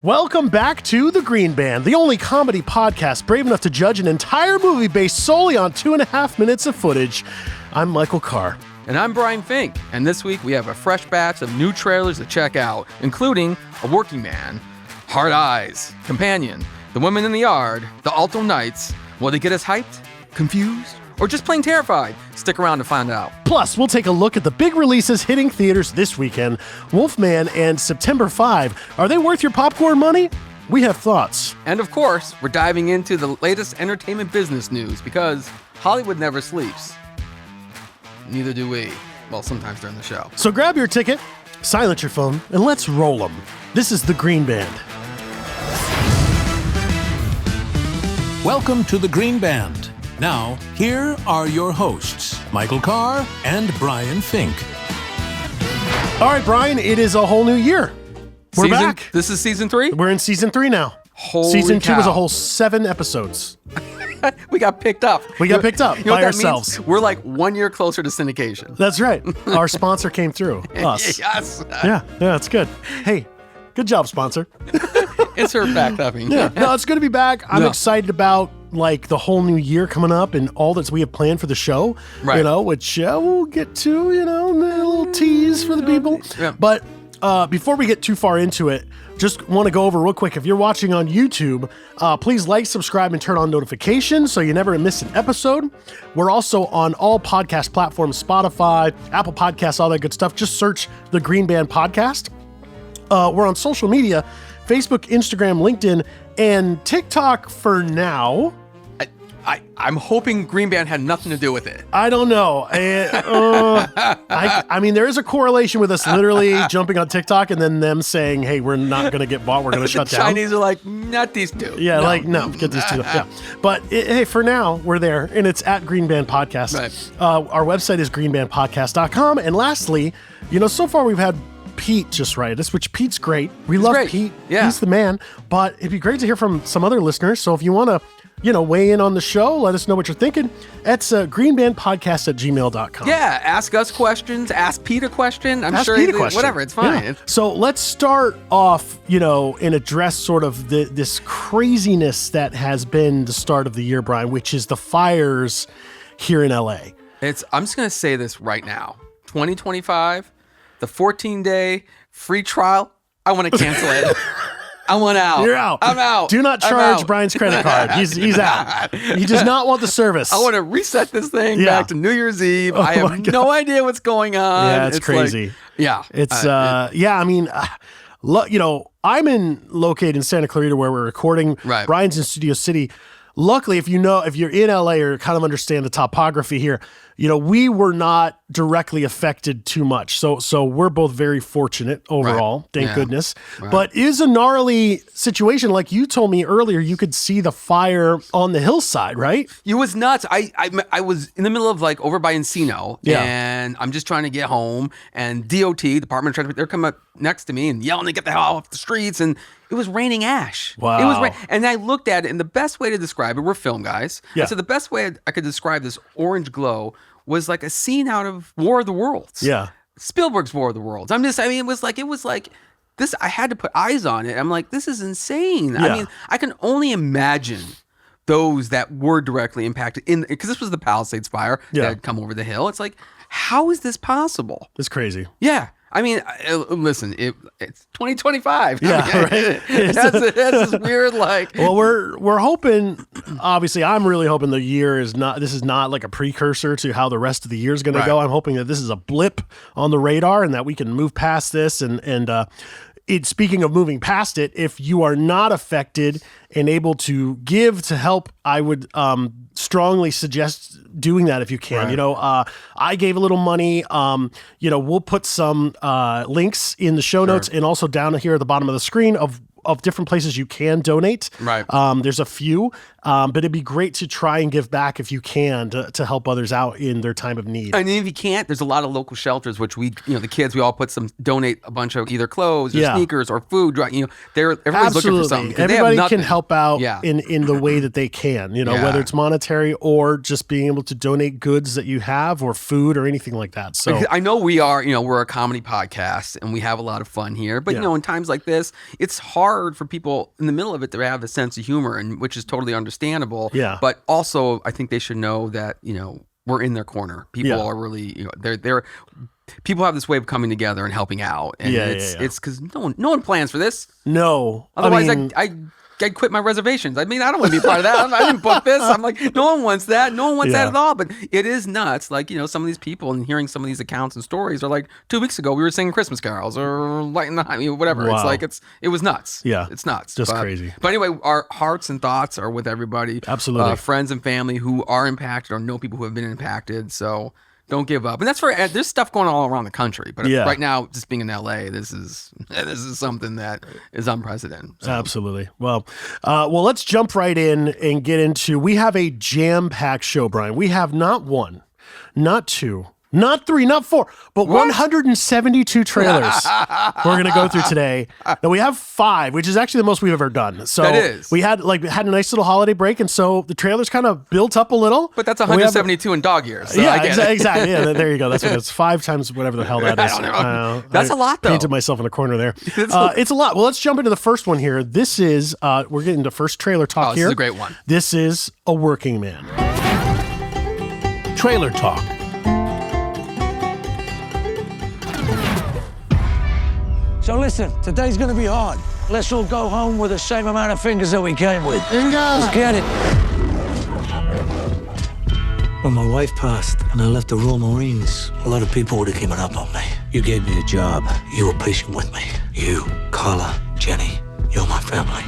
Welcome back to The Green Band, the only comedy podcast brave enough to judge an entire movie based solely on 2.5 minutes of footage. I'm Michael Carr. And I'm Brian Fink, and this week we have a fresh batch of new trailers to check out, including A Working Man, Hard Eyes, Companion, The Women in the Yard, The Alto Knights. Will they get us hyped, confused, or just plain terrified? Stick around to find out. Plus, we'll take a look at the big releases hitting theaters this weekend. Wolfman and September 5. Are they worth your popcorn money? We have thoughts. And of course, we're diving into the latest entertainment business news because Hollywood never sleeps. Neither do we. Well, sometimes during the show. So grab your ticket, silence your phone, and let's roll them. This is The Green Band. Welcome to The Green Band. Now, here are your hosts, Michael Carr and Brian Fink. All right, Brian, it is a whole new year. We're back. This is season 3? We're in season 3 now. Holy Season 2 was cow. a whole 7 episodes. We got picked up. We got picked up You know by what that ourselves. means? We're like 1 year closer to syndication. That's right. Our sponsor came through. Us. Yes. Yeah, that's good. Hey, good job, sponsor. It's her backtapping. Yeah, no, it's good to be back. I'm excited about like the whole new year coming up and all that we have planned for the show. Right. You know, which we'll get to. You know, a little tease for the people. Yeah. But before we get too far into it, just want to go over real quick. If you're watching on YouTube, please like, subscribe, and turn on notifications so you never miss an episode. We're also on all podcast platforms, Spotify, Apple Podcasts, all that good stuff. Just search The Green Band Podcast. We're on social media, Facebook, Instagram, LinkedIn, and TikTok for now. I'm hoping Green Band had nothing to do with it. I don't know. I mean, there is a correlation with us literally jumping on TikTok and then them saying, hey, we're not going to get bought. We're going to shut down. Chinese are like, not these two. Yeah, no, get these two. Yeah. But hey, for now, we're there, and it's at Green Band Podcast. Right. Our website is greenbandpodcast.com. And lastly, so far we've had Pete just write us, which Pete's great. We love great. Pete. Yeah. He's the man. But it'd be great to hear from some other listeners. So if you want to, weigh in on the show, let us know what you're thinking. It's greenbandpodcast@gmail.com. Yeah, ask us questions, ask Pete a question. I'm Ask sure Pete a question. whatever, it's fine. Yeah. So let's start off, and address sort of this craziness that has been the start of the year, Brian, which is the fires here in LA. I'm just going to say this right now. 2025, the 14-day free trial, I want to cancel it. I want out. You're out. I'm out. Do not charge Brian's credit card. He's out. He does not want the service. I want to reset this thing back to New Year's Eve. I have no idea what's going on. Yeah, it's crazy. It's I mean, I'm located in Santa Clarita where we're recording. Right. Brian's in Studio City. Luckily, if you're in LA or kind of understand the topography here, we were not directly affected too much. So we're both very fortunate overall, thank goodness. Right. But it is a gnarly situation. Like you told me earlier, you could see the fire on the hillside, right? It was nuts. I was in the middle of over by Encino, and I'm just trying to get home, and DOT, Department of Transportation, they're coming up next to me and yelling to get the hell off the streets, and it was raining ash. Wow. It was and I looked at it, and the best way to describe it, we're film guys. Yeah. So the best way I could describe this orange glow was like a scene out of War of the Worlds. Yeah. Spielberg's War of the Worlds. It was like this, I had to put eyes on it. I'm like, this is insane. Yeah. I mean, I can only imagine those that were directly impacted because this was the Palisades fire that had come over the hill. It's like, how is this possible? It's crazy. Yeah. I mean, listen, it's 2025. Yeah, I mean, right. That's this weird, Well, we're hoping, obviously, I'm really hoping the year is not like a precursor to how the rest of the year is going to go. I'm hoping that this is a blip on the radar and that we can move past this speaking of moving past it, if you are not affected and able to give to help, I would strongly suggest doing that if you can. Right. I gave a little money. We'll put some links in the show notes and also down here at the bottom of the screen of different places you can donate. Right. There's a few. But it'd be great to try and give back if you can to help others out in their time of need. And if you can't, there's a lot of local shelters, which the kids, we all donate a bunch of either clothes or sneakers or food. Everybody's looking for something. Everybody can help out in the way that they can, whether it's monetary or just being able to donate goods that you have or food or anything like that. So I know we're a comedy podcast and we have a lot of fun here, but in times like this, it's hard for people in the middle of it to have a sense of humor, and which is totally understandable. Yeah. But also, I think they should know that we're in their corner. People are really they're people have this way of coming together and helping out, and it's because no one plans for this. No, otherwise I'd quit my reservations. I mean, I don't want to be a part of that. I didn't book this. I'm like, no one wants that. No one wants that at all. But it is nuts. Like, some of these people and hearing some of these accounts and stories are like, 2 weeks ago we were singing Christmas carols or lighting the whatever. Wow. It's like it was nuts. Yeah, it's nuts. Just crazy. But anyway, our hearts and thoughts are with everybody. Absolutely, friends and family who are impacted or know people who have been impacted. So don't give up. And that's there's stuff going on all around the country. But right now, just being in LA, this is something that is unprecedented. So. Absolutely. Well, let's jump right in and get into, we have a jam-packed show, Brian. We have not one, not two, not three, not four, but 172 trailers we're going to go through today. Now, we have 5, which is actually the most we've ever done. So that is. We had a nice little holiday break, and so the trailers kind of built up a little. But that's 172 in dog years. So exactly. Yeah, there you go. That's what it's 5 times whatever the hell that is. I don't know. That's a lot, though. Painted myself in a corner there. It's a lot. Well, let's jump into the first one here. This is, we're getting the first trailer talk here. This is a great one. This is A Working Man. Trailer talk. So listen, today's gonna be hard. Let's all go home with the same amount of fingers that we came with. Let's get it. When my wife passed and I left the Royal Marines, a lot of people would have given up on me. You gave me a job. You were patient with me. You, Carla, Jenny, you're my family.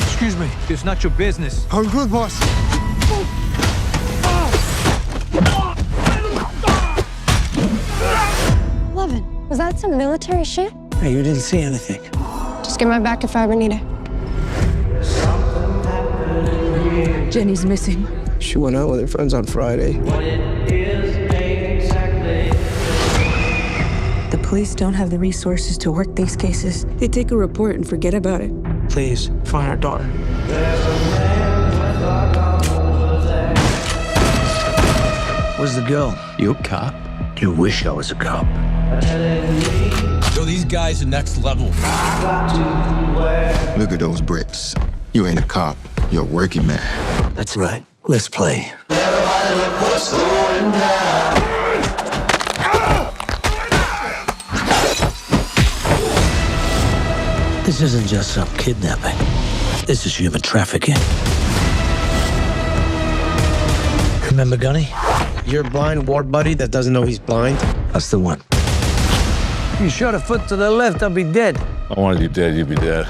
Excuse me, it's not your business. I'm good, boss. Levin, was that some military shit? Hey, you didn't see anything. Just get my back if I ever need it. Jenny's missing. She went out with her friends on Friday. The police don't have the resources to work these cases. They take a report and forget about it. Please, find our daughter. Where's the girl? You a cop? You wish I was a cop. So these guys are next level. Look at those bricks. You ain't a cop. You're a working man. That's right. Let's play. This isn't just some kidnapping. This is human trafficking. Remember Gunny? Your blind ward buddy that doesn't know he's blind? That's the one. You shot a foot to the left, I'll be dead. I wanted you dead, you'd be dead.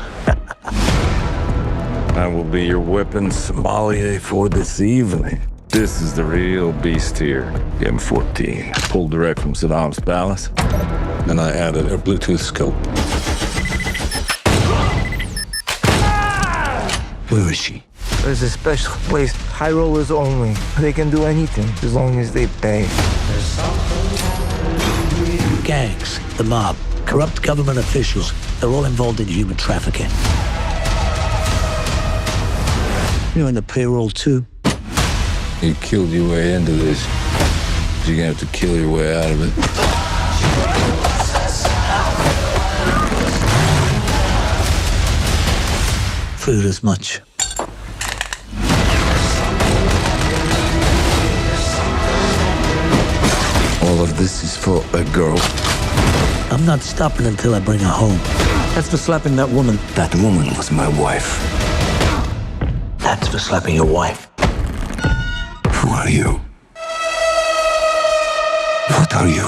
I will be your weapon sommelier for this evening. This is the real beast here, M14. Pulled direct from Saddam's palace. Then I added a Bluetooth scope. Where is she? There's a special place, high rollers only. They can do anything as long as they pay. Gangs, the mob, corrupt government officials, they're all involved in human trafficking. You're in the payroll too. You killed your way into this. You're gonna have to kill your way out of it. Food as much. All of this is for a girl. I'm not stopping until I bring her home. That's for slapping that woman. That woman was my wife. That's for slapping your wife. Who are you? What are you?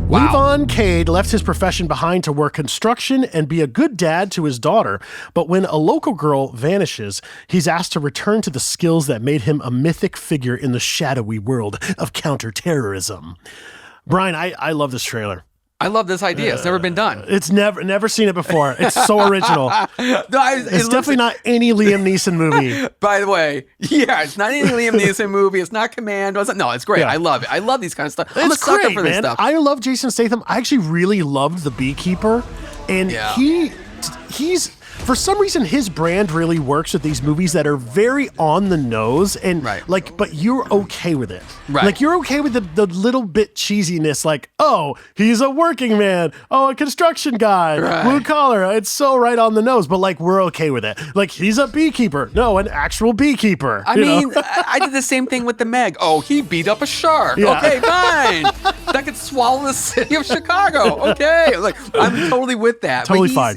Levon Cade left his profession behind to work construction and be a good dad to his daughter, but when a local girl vanishes, he's asked to return to the skills that made him a mythic figure in the shadowy world of counterterrorism. Brian, I love this trailer. I love this idea. It's never been done. It's never seen it before. It's so original. It's definitely not any Liam Neeson movie. By the way, it's not any Liam Neeson movie. It's not Commando. No, it's great. Yeah. I love it. I love these kind of stuff. I'm a It's sucker great, for this man. stuff. I love Jason Statham. I actually really loved The Beekeeper, and he's for some reason his brand really works with these movies that are very on the nose and but you're okay with it. Right. Like you're okay with the little bit cheesiness, like, oh, he's a working man, oh, a construction guy, blue collar. It's so right on the nose, but like we're okay with it. Like he's a beekeeper. No, an actual beekeeper. I mean, I did the same thing with the Meg. Oh, he beat up a shark. Yeah. Okay, fine. That could swallow the city of Chicago. Okay. Like I'm totally with that. Totally but fine.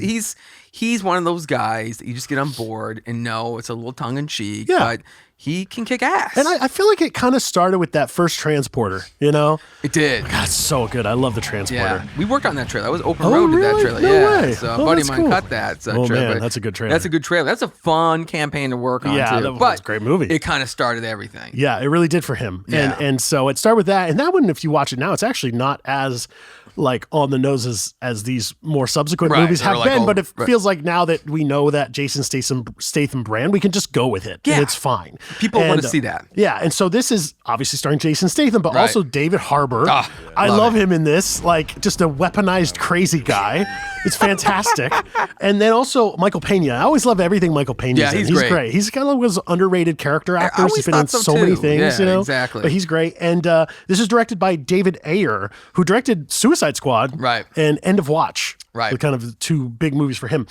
He's one of those guys that you just get on board and know it's a little tongue in cheek, Yeah. but he can kick ass. And I feel like it kind of started with that first Transporter, you know? It did. God, it's so good. I love the Transporter. Yeah, we worked on that trailer. That was open road to that trailer. No yeah, way. so a Oh, buddy of that's mine cool. cut that. So Oh, trailer. man, that's a good trailer. That's a good trailer. That's a fun campaign to work on Yeah, too. that was But a great movie. It kind of started everything. Yeah, it really did for him. Yeah. And so it started with that. And that one, if you watch it now, it's actually not as like on the nose as these more subsequent Right, movies they're have like, been. oh, But it right. feels like now that we know that Jason Statham brand, we can just go with it. Yeah. And it's fine. People want And, to see that. Yeah. And so this is obviously starring Jason Statham, but Right. also David Harbour. Ah, I love love it. him in this, like just a weaponized crazy guy. It's fantastic. And then also Michael Pena. I always love everything Michael Pena's Yeah, in. he's He's great. great. He's kind of one of those underrated character actors. always He's been in thought so so many too. things, Yeah, you know? exactly. But he's great. And this is directed by David Ayer, who directed Suicide Squad Right. and End of Watch. Right. The kind of two big movies for him.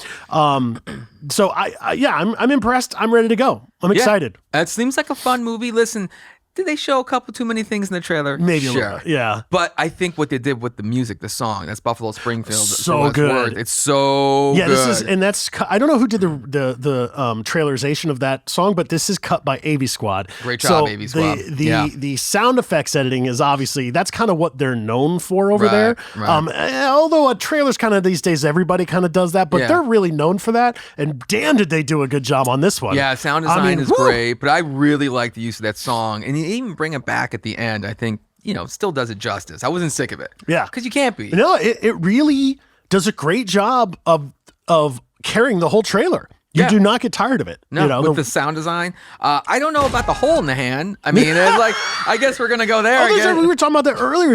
So I'm impressed. I'm ready to go. I'm excited. It seems like a fun movie. Listen, did they show a couple too many things in the trailer? Maybe a sure. little bit, yeah. But I think what they did with the music, the song, that's Buffalo Springfield. So for what it's good. worth. It's so Yeah, good. this is, and that's, I don't know who did the trailerization of that song, but this is cut by AV Squad. Great job, so AV Squad. The sound effects editing is obviously, that's kind of what they're known for over Right, there. right. Although a trailer's kind of these days, everybody kind of does that, but Yeah. they're really known for that. And damn, did they do a good job on this one. Yeah, sound design I mean, is woo! great, but I really like the use of that song. And you even bring it back at the end, I think, still does it justice. I wasn't sick of it. Yeah. Because you can't be. No, it really does a great job of carrying the whole trailer. You Yeah. do not get tired of it. No, with the sound design. I don't know about the hole in the hand. I mean, it's like, I guess we're going to go there again. We were talking about that earlier.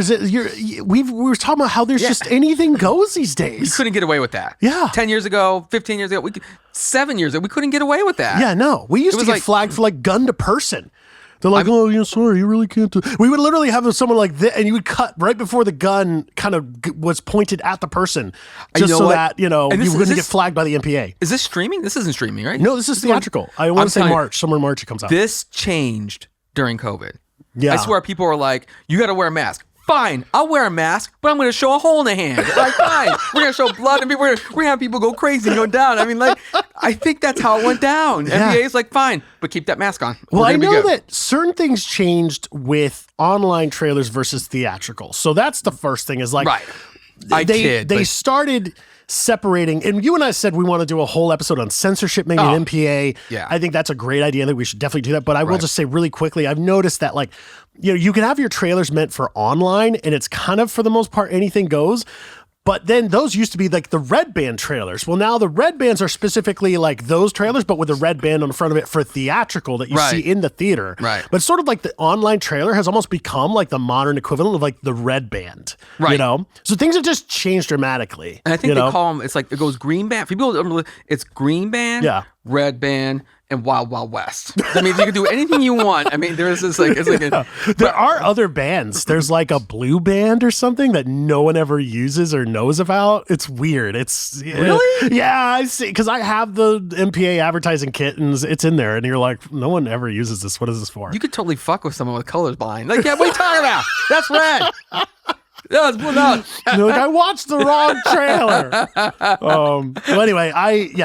We were talking about how there's just anything goes these days. You couldn't get away with that. Yeah. 10 years ago, 15 years ago, 7 years ago, we couldn't get away with that. Yeah, no. We used It to was get like- flagged for like gun to person. They're like, oh, sorry, you really can't do. We would literally have someone like this, and you would cut right before the gun kind of was pointed at the person, just know so what? that, And this- you wouldn't is get this- flagged by the MPA. Is this streaming? This isn't streaming, right? No, this is theatrical. I want to say telling you, March, somewhere in March it comes out. This changed during COVID. Yeah. I swear people were like, you got to wear a mask. Fine, I'll wear a mask, but I'm going to show a hole in the hand. Like, fine, we're going to show blood and we're going to have people go crazy and go down. I mean, like, I think that's how it went down. Yeah. NBA's like, fine, but keep that mask on. Well, We're I gonna be know good. that certain things changed with online trailers versus theatrical. So that's the first thing is like, Right. I kid, they but- started separating, and you and I said we want to do a whole episode on censorship, maybe an MPA. yeah. I think that's a great idea. I think we should definitely do that. But I will just say really quickly, I've noticed that like, you can have your trailers meant for online, and it's kind of for the most part anything goes. But then those used to be like the red band trailers. Well, now the red bands are specifically like those trailers, but with a red band on the front of it for theatrical that you Right. see in the theater. Right. But sort of like the online trailer has almost become like the modern equivalent of like the red band. You Right. know? So things have just changed dramatically. And I think you they know? call them, it's like, it goes green band. For people, it's green band, Yeah. red band, and Wild Wild West. I mean, you can do anything you want. I mean, there's this like, it's like There are other bands. There's like a blue band or something that no one ever uses or knows about. It's weird. It's Really? Yeah, I see. Because I have the MPA advertising kit and it's in there, and you're like, no one ever uses this. What is this for? you could totally fuck with someone with colors blind. Like, yeah, what are you talking about? That's red. No, it's blue. No. You're like, I watched the wrong trailer. Well, anyway,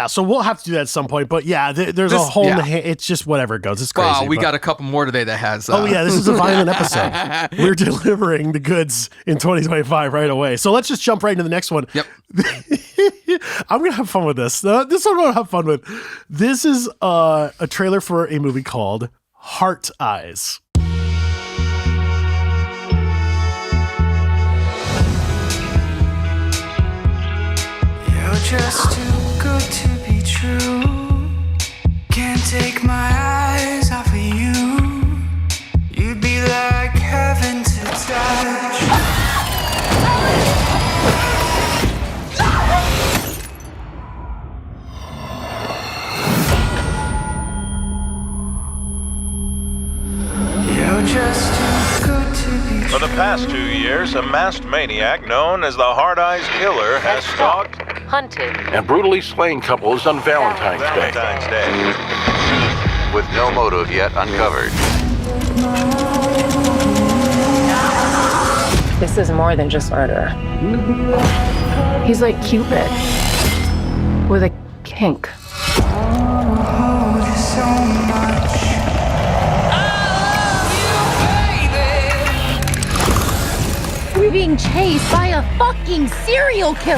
so we'll have to do that at some point. But yeah, there's a This- hole in the yeah. hand. It's just whatever it goes. It's crazy. Wow, we but- got a couple more today that has. Oh yeah, this is a violent episode. We're delivering the goods in 2025 right away. So let's just jump right into the next one. Yep. I'm gonna have fun with this. This one I'm gonna have fun with. This is a trailer for a movie called Heart Eyes. For the past 2 years, a masked maniac known as the Hard Eyes Killer has stalked, hunted, and brutally slain couples on Valentine's Day. With no motive yet uncovered. This is more than just murder. He's like Cupid with a kink. We're being chased by a fucking serial killer.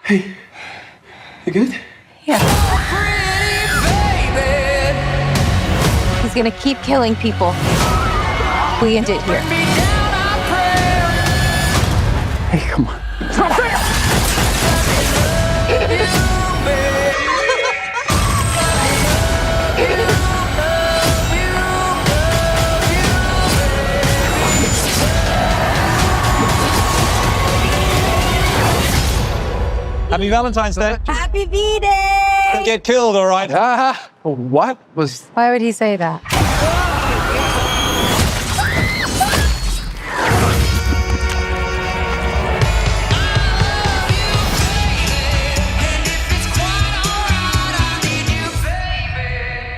Hey, you good? Yeah. He's gonna keep killing people. We end it here. Hey, come on. Happy Valentine's Day. Happy V-Day! Get killed, all right? What was... Why would he say that?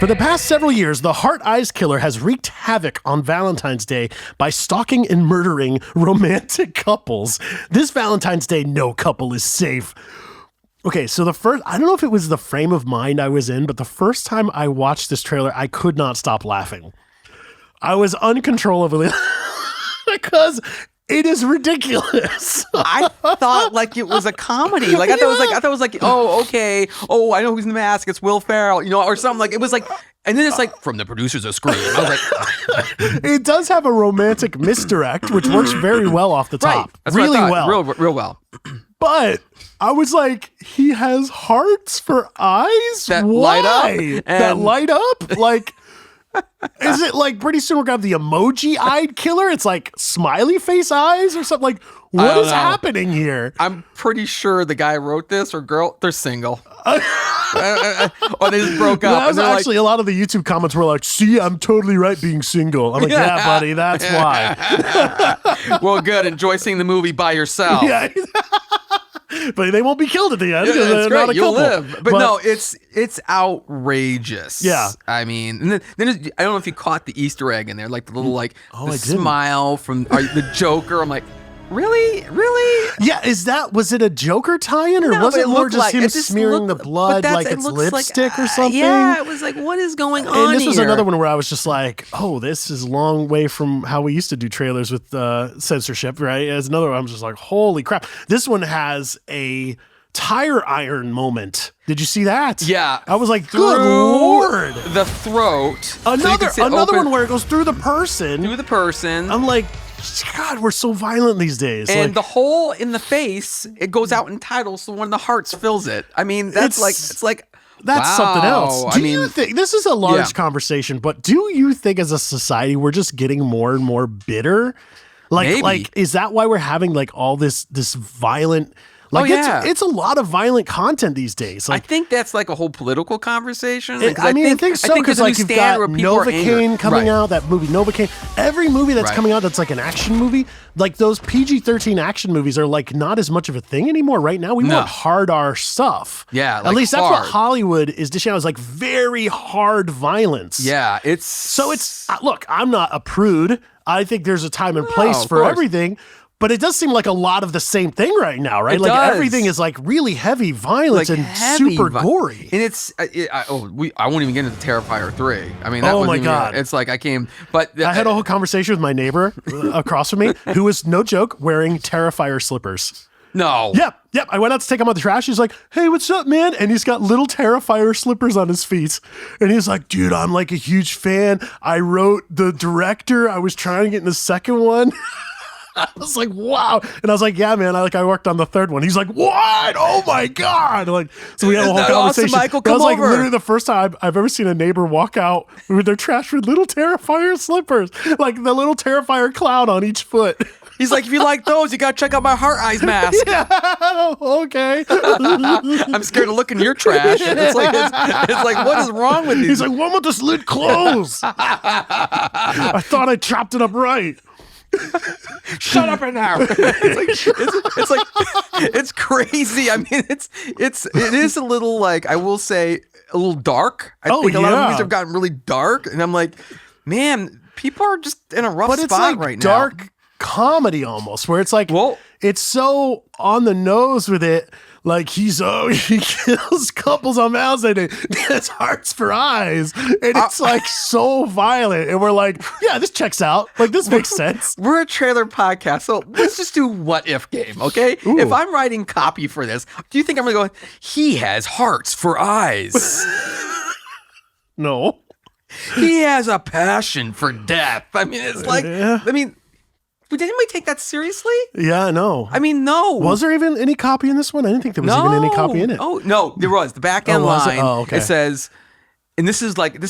For the past several years, the Heart Eyes Killer has wreaked havoc on Valentine's Day by stalking and murdering romantic couples. This Valentine's Day, no couple is safe. Okay, so I don't know if it was the frame of mind I was in, but the first time I watched this trailer, I could not stop laughing. I was uncontrollably because it is ridiculous. I thought like it was a comedy. Like I thought it was like, oh, okay. Oh, I know who's in the mask. It's Will Ferrell, or something like it was like, and then it's like from the producers of Scream. I was like, it does have a romantic misdirect, which works very well off the top. Right. That's really what I well. thought. Real well. But I was like, he has hearts for eyes? That Why? light up. That light up? Like, is it like pretty soon we're going to have the emoji-eyed killer? It's like smiley face eyes or something? Like, what is happening here? I'm pretty sure the guy who wrote this or girl, they're single. Or they just broke up. That was actually a lot of the YouTube comments were like, see, I'm totally right being single. I'm like, yeah buddy, that's why. Well, good. Enjoy seeing the movie by yourself. Yeah. But they won't be killed at the end because they're great. not a You'll couple. live. But no, it's outrageous. Yeah. I mean, and then I don't know if you caught the Easter egg in there, like the little the I smile from the Joker. I'm like, really? Yeah, was it a Joker tie-in, or was it more just him smearing the blood like it's lipstick or something? Yeah, it was like, what is going on And this here? was another one where I was just like, oh, this is a long way from how we used to do trailers with censorship, right? As another one, I'm just like, holy crap. This one has a tire iron moment. Did you see that? Yeah. I was like, good Lord. The throat. Another one where it goes through the person. I'm like, God, we're so violent these days. And the hole in the face, it goes out in title, so one of the hearts fills it. I mean, that's something else. Do you think this is a large conversation, but do you think as a society we're just getting more and more bitter? Like is that why we're having like all this violent it's a lot of violent content these days. Like, I think that's like a whole political conversation. I think so, because like you've got Novocaine coming out, that movie Novocaine. Every movie that's coming out that's like an action movie, like those PG-13 action movies are like not as much of a thing anymore right now. We want hard R stuff. Yeah, at least that's what Hollywood is dishing out, is like very hard violence. Yeah, look, I'm not a prude. I think there's a time and place for everything. But it does seem like a lot of the same thing right now, right? Everything is like really heavy violence and super gory. And I won't even get into Terrifier 3. I mean, that oh my God. It's like I had a whole conversation with my neighbor across from me who was, no joke, wearing Terrifier slippers. No. Yep. I went out to take him out the trash. He's like, hey, what's up, man? And he's got little Terrifier slippers on his feet. And he's like, dude, I'm like a huge fan. I wrote the director. I was trying to get in the second one. I was like, wow. And I was like, yeah, man, I worked on the third one. He's like, what? Oh my God. So we had a whole conversation. Awesome, Michael, that was over. Literally the first time I've ever seen a neighbor walk out with their trash with little Terrifier slippers, like the little Terrifier clown on each foot. He's like, if you like those, you gotta check out my Heart Eyes mask. Yeah, okay. I'm scared to look in your trash. It's like, what is wrong with these? He's like, why won't this lid close? I thought I chopped it up right. Shut up in there. It's crazy. I mean, it is a little like, I will say, a little dark. I think a lot of movies have gotten really dark, and I'm like, man, people are just in a rough spot right now. Dark comedy almost, where it's like, it's so on the nose with it. Like he kills couples on Valentine's Day. It's Hearts for Eyes, and it's like so violent. And we're like, yeah, this checks out. Like this makes sense. We're a trailer podcast, so let's just do what if game, okay? Ooh. If I'm writing copy for this, do you think I'm gonna go? He has hearts for eyes. No, he has a passion for death. I mean, it's like, did anybody take that seriously? Yeah, no. I mean, no. Was there even any copy in this one? I didn't think there was even any copy in it. Oh, no, there was. The back end line, it says, and this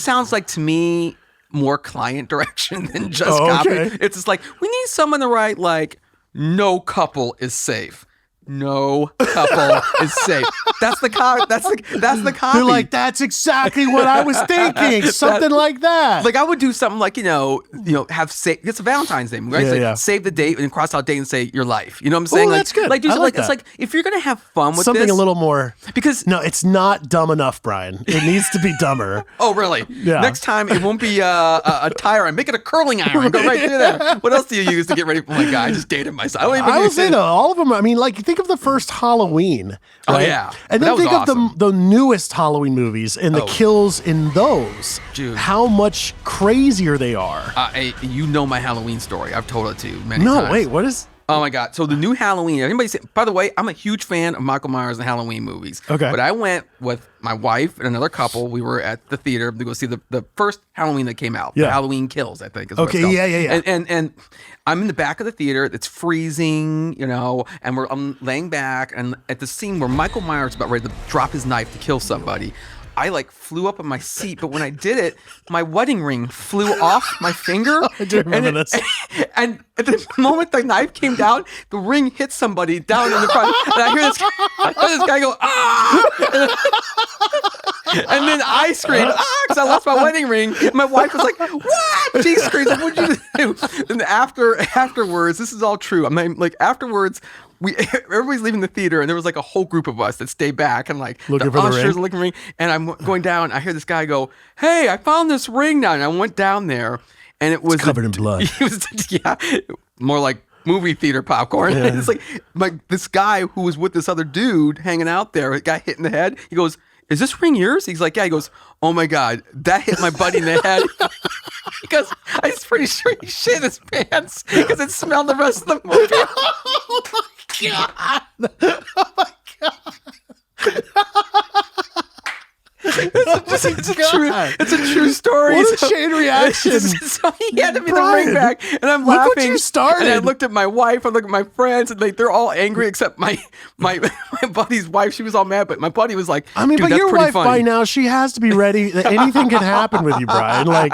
sounds like to me more client direction than just copy. It's just like, we need someone to write like, no couple is safe. No couple is safe. That's the copy. That's the copy. They're like, that's exactly what I was thinking. Something like that. Like I would do something like, have it's a Valentine's Day, right? Yeah, Save the date and cross out date and say your life. You know what I'm saying? Oh, that's good. Like, do I something like that. It's like if you're gonna have fun with something this, a little more, because no, it's not dumb enough, Brian. It needs to be dumber. Oh, really? Yeah. Next time it won't be a tire iron. Make it a curling iron. Go right through there. What else do you use to get ready? Oh my God, I just dated myself. I would say though, all of them. I mean, like think of the first Halloween. Right? Oh yeah, and then think of the newest Halloween movies and the kills in those. Dude, how much crazier they are. You know my Halloween story. I've told it to you many times. No, wait, what is? Oh my God! So the new Halloween. Anybody say? By the way, I'm a huge fan of Michael Myers and Halloween movies. Okay, but I went with my wife and another couple. We were at the theater to go see the first Halloween that came out. Yeah, Halloween Kills, I think. Is okay, what it's yeah. And I'm in the back of the theater. It's freezing, and I'm laying back, and at the scene where Michael Myers is about ready to drop his knife to kill somebody, I like flew up in my seat, but when I did it, my wedding ring flew off my finger. I do remember this. And at the moment the knife came down, the ring hit somebody down in the front, and I hear this guy go, ah! And then I screamed, ah, because I lost my wedding ring. My wife was like, what? She screams, like, what'd you do? And afterwards, this is all true. I mean, like afterwards, everybody's leaving the theater, and there was like a whole group of us that stayed back and like looking the for ushers the ring. looking for me. And I'm going down. I hear this guy go, "Hey, I found this ring now." And I went down there, and it was covered in blood. It was more like movie theater popcorn. Yeah. It's like this guy who was with this other dude hanging out there, a guy hit in the head. He goes, "Is this ring yours?" He's like, "Yeah." He goes, "Oh my God, that hit my buddy in the head." Because I was pretty sure he shit his pants because it smelled the rest of the movie. Oh my God. Oh my God. It's a true story. What a chain reaction. So he handed me the ring back, and I'm laughing. Look what you started. And I looked at my wife, I looked at my friends, and they're all angry except my buddy's wife. She was all mad, but my buddy was like, I mean, dude, but your wife funny. By now, she has to be ready that anything can happen with you, Brian. Like,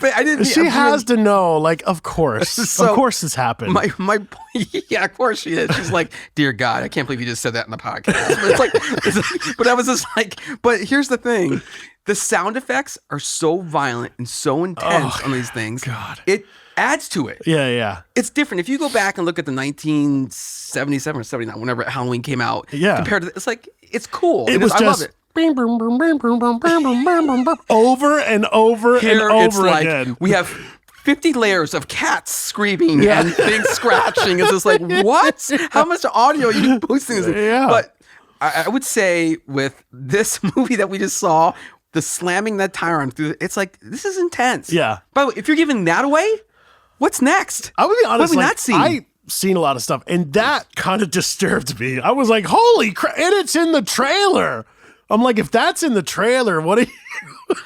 but I didn't. She has to know. Like, of course, this happened. My yeah, of course she is. She's like, dear God, I can't believe you just said that in the podcast. But it's like, but I was just like, but here's the thing. The sound effects are so violent and so intense on these things. God. It adds to it. Yeah. It's different. If you go back and look at the 1977 or 79, whenever Halloween came out, compared to it's like, it's cool. It was I just love it. Over and over Here, and over it's like, again. we have 50 layers of cats screaming and things scratching. It's just like, what? How much audio are you boosting this? Yeah. But I would say with this movie that we just saw, the slamming that tire on through, it's like, this is intense. Yeah. By the way, if you're giving that away, what's next? I would be honest, what have we not seen? I've seen a lot of stuff, and that kind of disturbed me. I was like, holy crap, and it's in the trailer. I'm like, if that's in the trailer, what are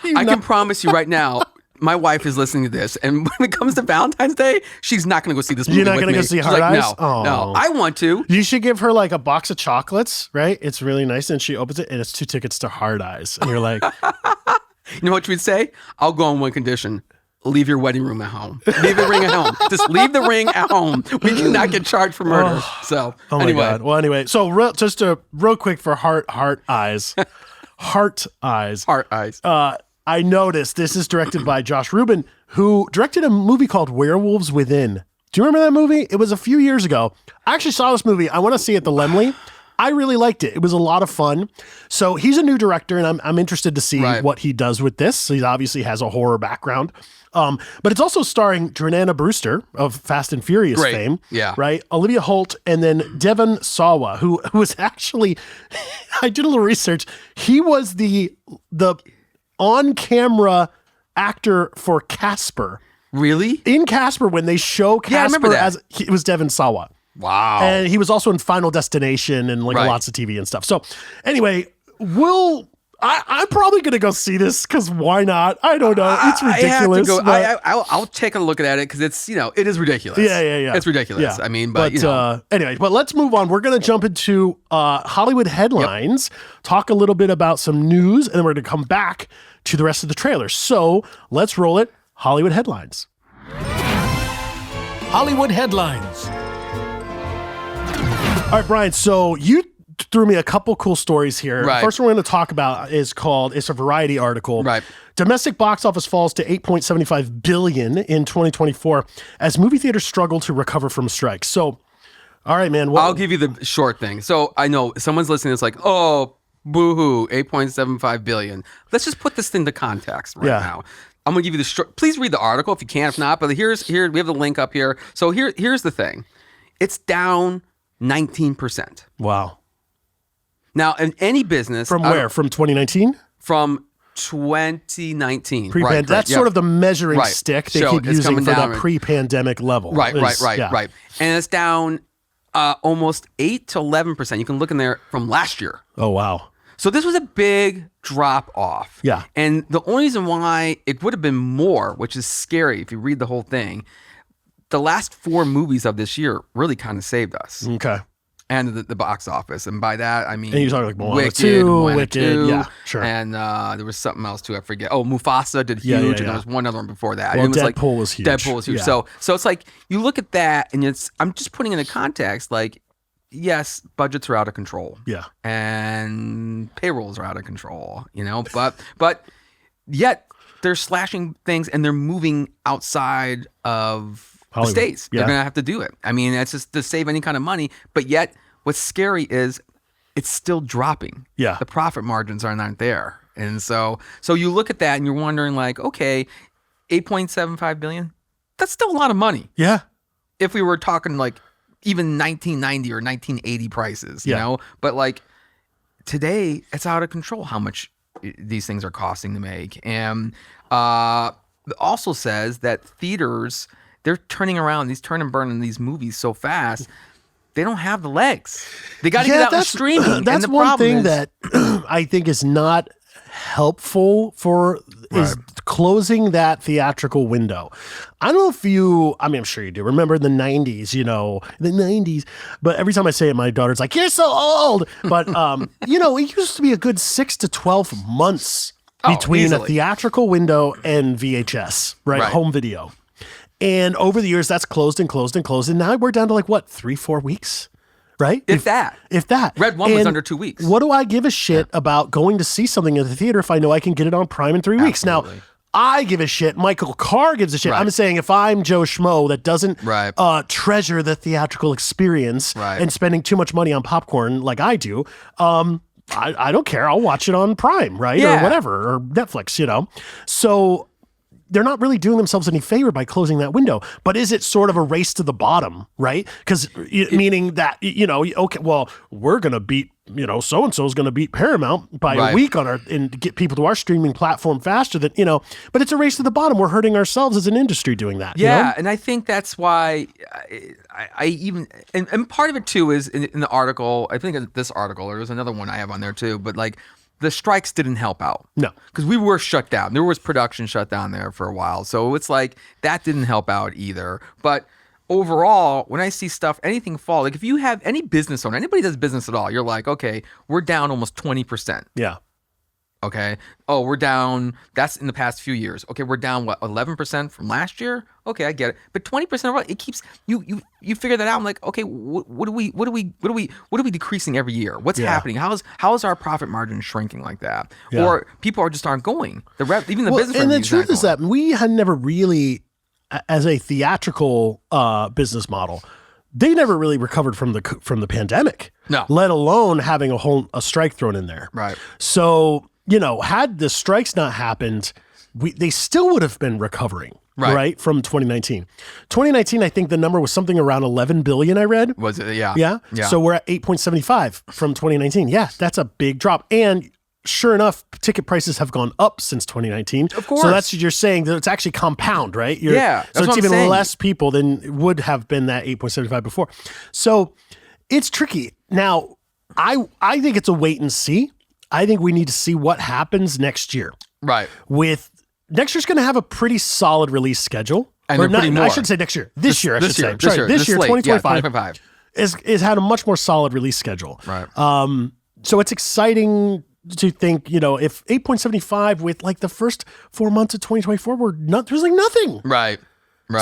you I can promise you right now, my wife is listening to this, and when it comes to Valentine's Day, she's not going to go see this movie. You're not going to go see Hard Eyes? No, I want to. You should give her like a box of chocolates, right? It's really nice, and she opens it, and it's 2 tickets to Hard Eyes, and you're like, you know what you would say? I'll go on one condition. leave your wedding ring at home. Leave the ring at home. Just leave the ring at home. We cannot get charged for murder. So my God. Well, anyway, so real quick for heart eyes. Heart eyes. I noticed this is directed by Josh Rubin, who directed a movie called Werewolves Within. Do you remember that movie? It was a few years ago. I actually saw this movie. I want to see it at the Lemley. I really liked it. It was a lot of fun. So he's a new director, and I'm interested to see what he does with this. So he obviously has a horror background. But it's also starring Jordana Brewster of Fast and Furious fame. Yeah. Right? Olivia Holt, and then Devon Sawa, who was actually, I did a little research. He was the on-camera actor for Casper. Really? In Casper, when they show Casper it was Devon Sawa. Wow. And he was also in Final Destination and lots of TV and stuff. So anyway, I'm probably going to go see this because why not? I don't know. It's ridiculous. I'll take a look at it because it's, it is ridiculous. Yeah. It's ridiculous. Yeah. I mean, but anyway, but let's move on. We're going to jump into Hollywood headlines, talk a little bit about some news, and then we're going to come back to the rest of the trailer. So let's roll it. Hollywood headlines. Hollywood headlines. All right, Brian, so you threw me a couple cool stories here. Right. The first one we're going to talk about it's a Variety article. Right. Domestic box office falls to $8.75 billion in 2024 as movie theaters struggle to recover from strikes. So, all right, man. I'll give you the short thing. So I know someone's listening that's like, oh, boo-hoo, $8.75 billion. Let's just put this into context now. I'm going to give you the short. Please read the article if you can, if not. But here we have the link up here. So here's the thing. It's down 19%. Wow. Now, in any business... From where? From 2019? From 2019. Right. That's sort of the measuring stick they keep using for that pre-pandemic level. Right. And it's down almost 8 to 11%. You can look in there from last year. Oh, wow. So this was a big drop off. Yeah. And the only reason why it would have been more, which is scary if you read the whole thing, the last 4 movies of this year really kind of saved us. Okay. And the box office. And by that, I mean... And you're talking like Moana 2, Wicked, yeah, sure. And there was something else too, I forget. Oh, Mufasa did huge, and there was one other one before that. Well, it was Deadpool was huge. Deadpool was huge. Yeah. So it's like, you look at that, and I'm just putting it in context, like, yes, budgets are out of control. Yeah. And payrolls are out of control, but yet they're slashing things and they're moving outside of Hollywood. The states. Yeah. They're going to have to do it. I mean, that's just to save any kind of money. But yet what's scary is it's still dropping. Yeah. The profit margins aren't there. And so you look at that and you're wondering like, okay, $8.75 billion, that's still a lot of money. Yeah. If we were talking like even 1990 or 1980 prices, you know, but like today it's out of control how much these things are costing to make. And it also says that theaters, they're turning around these turn and burn in these movies so fast. They don't have the legs. They got to get out and streaming. That's and the one thing is, that I think is not helpful is closing that theatrical window. I don't know if I'm sure you do. Remember the 90s, but every time I say it, my daughter's like, you're so old. But, it used to be a good 6 to 12 months between a theatrical window and VHS, right? Home video. And over the years, that's closed and closed and closed. And now we're down to 3-4 weeks, right? If that. Red One was under 2 weeks. What do I give a shit about going to see something in the theater if I know I can get it on Prime in 3 weeks? Now, I give a shit. Michael Carr gives a shit. I'm saying if I'm Joe Schmo that doesn't treasure the theatrical experience and spending too much money on popcorn like I do, I don't care. I'll watch it on Prime, right? Yeah. Or whatever, or Netflix, So they're not really doing themselves any favor by closing that window. But is it sort of a race to the bottom, right? Because meaning that, okay, well, we're going to beat, so-and-so is going to beat Paramount by a week and get people to our streaming platform faster than, but it's a race to the bottom. We're hurting ourselves as an industry doing that. Yeah. And I think that's why I even, and part of it too is in the article, I think in this article, or there's another one I have on there too, but the strikes didn't help out. No. Because we were shut down. There was production shut down there for a while. So it's like that didn't help out either. But overall, when I see stuff, anything fall, like if you have any business owner, anybody does business at all, you're like, okay, we're down almost 20%. Yeah. Okay. Oh, we're down. That's in the past few years. Okay, we're down 11% from last year. Okay, I get it. But 20% overall, it keeps you figure that out. I'm like, okay, what are we decreasing every year? What's happening? How is our profit margin shrinking like that? Yeah. Or people just aren't going. Even the business. And the truth is that we had never really, as a theatrical business model, they never really recovered from the pandemic. No. Let alone having a strike thrown in there. Right. So, had the strikes not happened, they still would have been recovering, right? From 2019. 2019, I think the number was something around 11 billion, I read. Was it? Yeah. Yeah. So we're at 8.75 from 2019. Yeah, that's a big drop. And sure enough, ticket prices have gone up since 2019. Of course. So that's what you're saying, that it's actually compound, right? Yeah. So it's even less people than would have been that 8.75 before. So it's tricky. Now, I think it's a wait and see. I think we need to see what happens next year. Right. Next year's going to have a pretty solid release schedule. And I should say next year. This year, 2025. Yeah, 2025. Is had a much more solid release schedule. Right. So it's exciting to think, if 8.75 with like the first 4 months of 2024 there's like nothing. Right.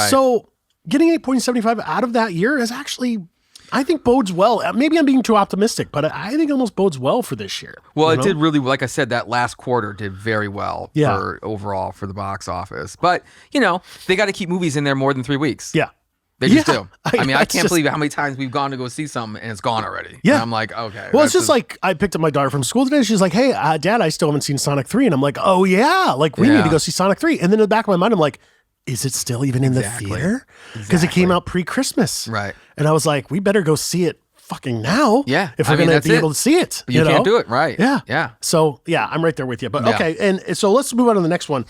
So getting 8.75 out of that year is actually, I think, bodes well. Maybe I'm being too optimistic, but I think it almost bodes well for this year. Well, it did really, like I said, that last quarter did very well for overall for the box office. But, they got to keep movies in there more than 3 weeks. Yeah. They just do. I can't believe how many times we've gone to go see something and it's gone already. Yeah. And I'm like, okay. Well, it's just like, I picked up my daughter from school today and she's like, hey, Dad, I still haven't seen Sonic 3. And I'm like, oh yeah, like we need to go see Sonic 3. And then in the back of my mind, I'm like, is it still even in the theater? Because it came out pre-Christmas. Right. And I was like, we better go see it fucking now. Yeah. If we're going to be able to see it. But you can't do it. Right. Yeah. Yeah. So yeah, I'm right there with you. But okay. And so let's move on to the next one.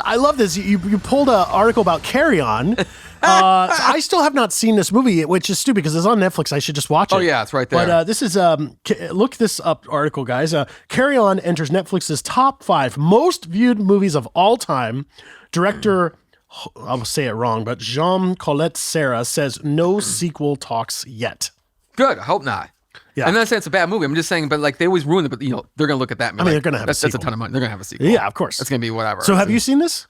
I love this. You pulled an article about Carry On. I still have not seen this movie, which is stupid because it's on Netflix. I should just watch it. Oh yeah, it's right there. But this is look this up article, guys. Carry On enters Netflix's top 5 most viewed movies of all time. Director, I'll say it wrong, but Jean-Colette Serra says no sequel talks yet. Good. I hope not. Yeah. I'm not saying it's a bad movie. I'm just saying, but like they always ruin it. But they're going to look at that. And they're going to have that's a ton of money. They're going to have a sequel. Yeah, of course. It's going to be whatever. So have you seen this?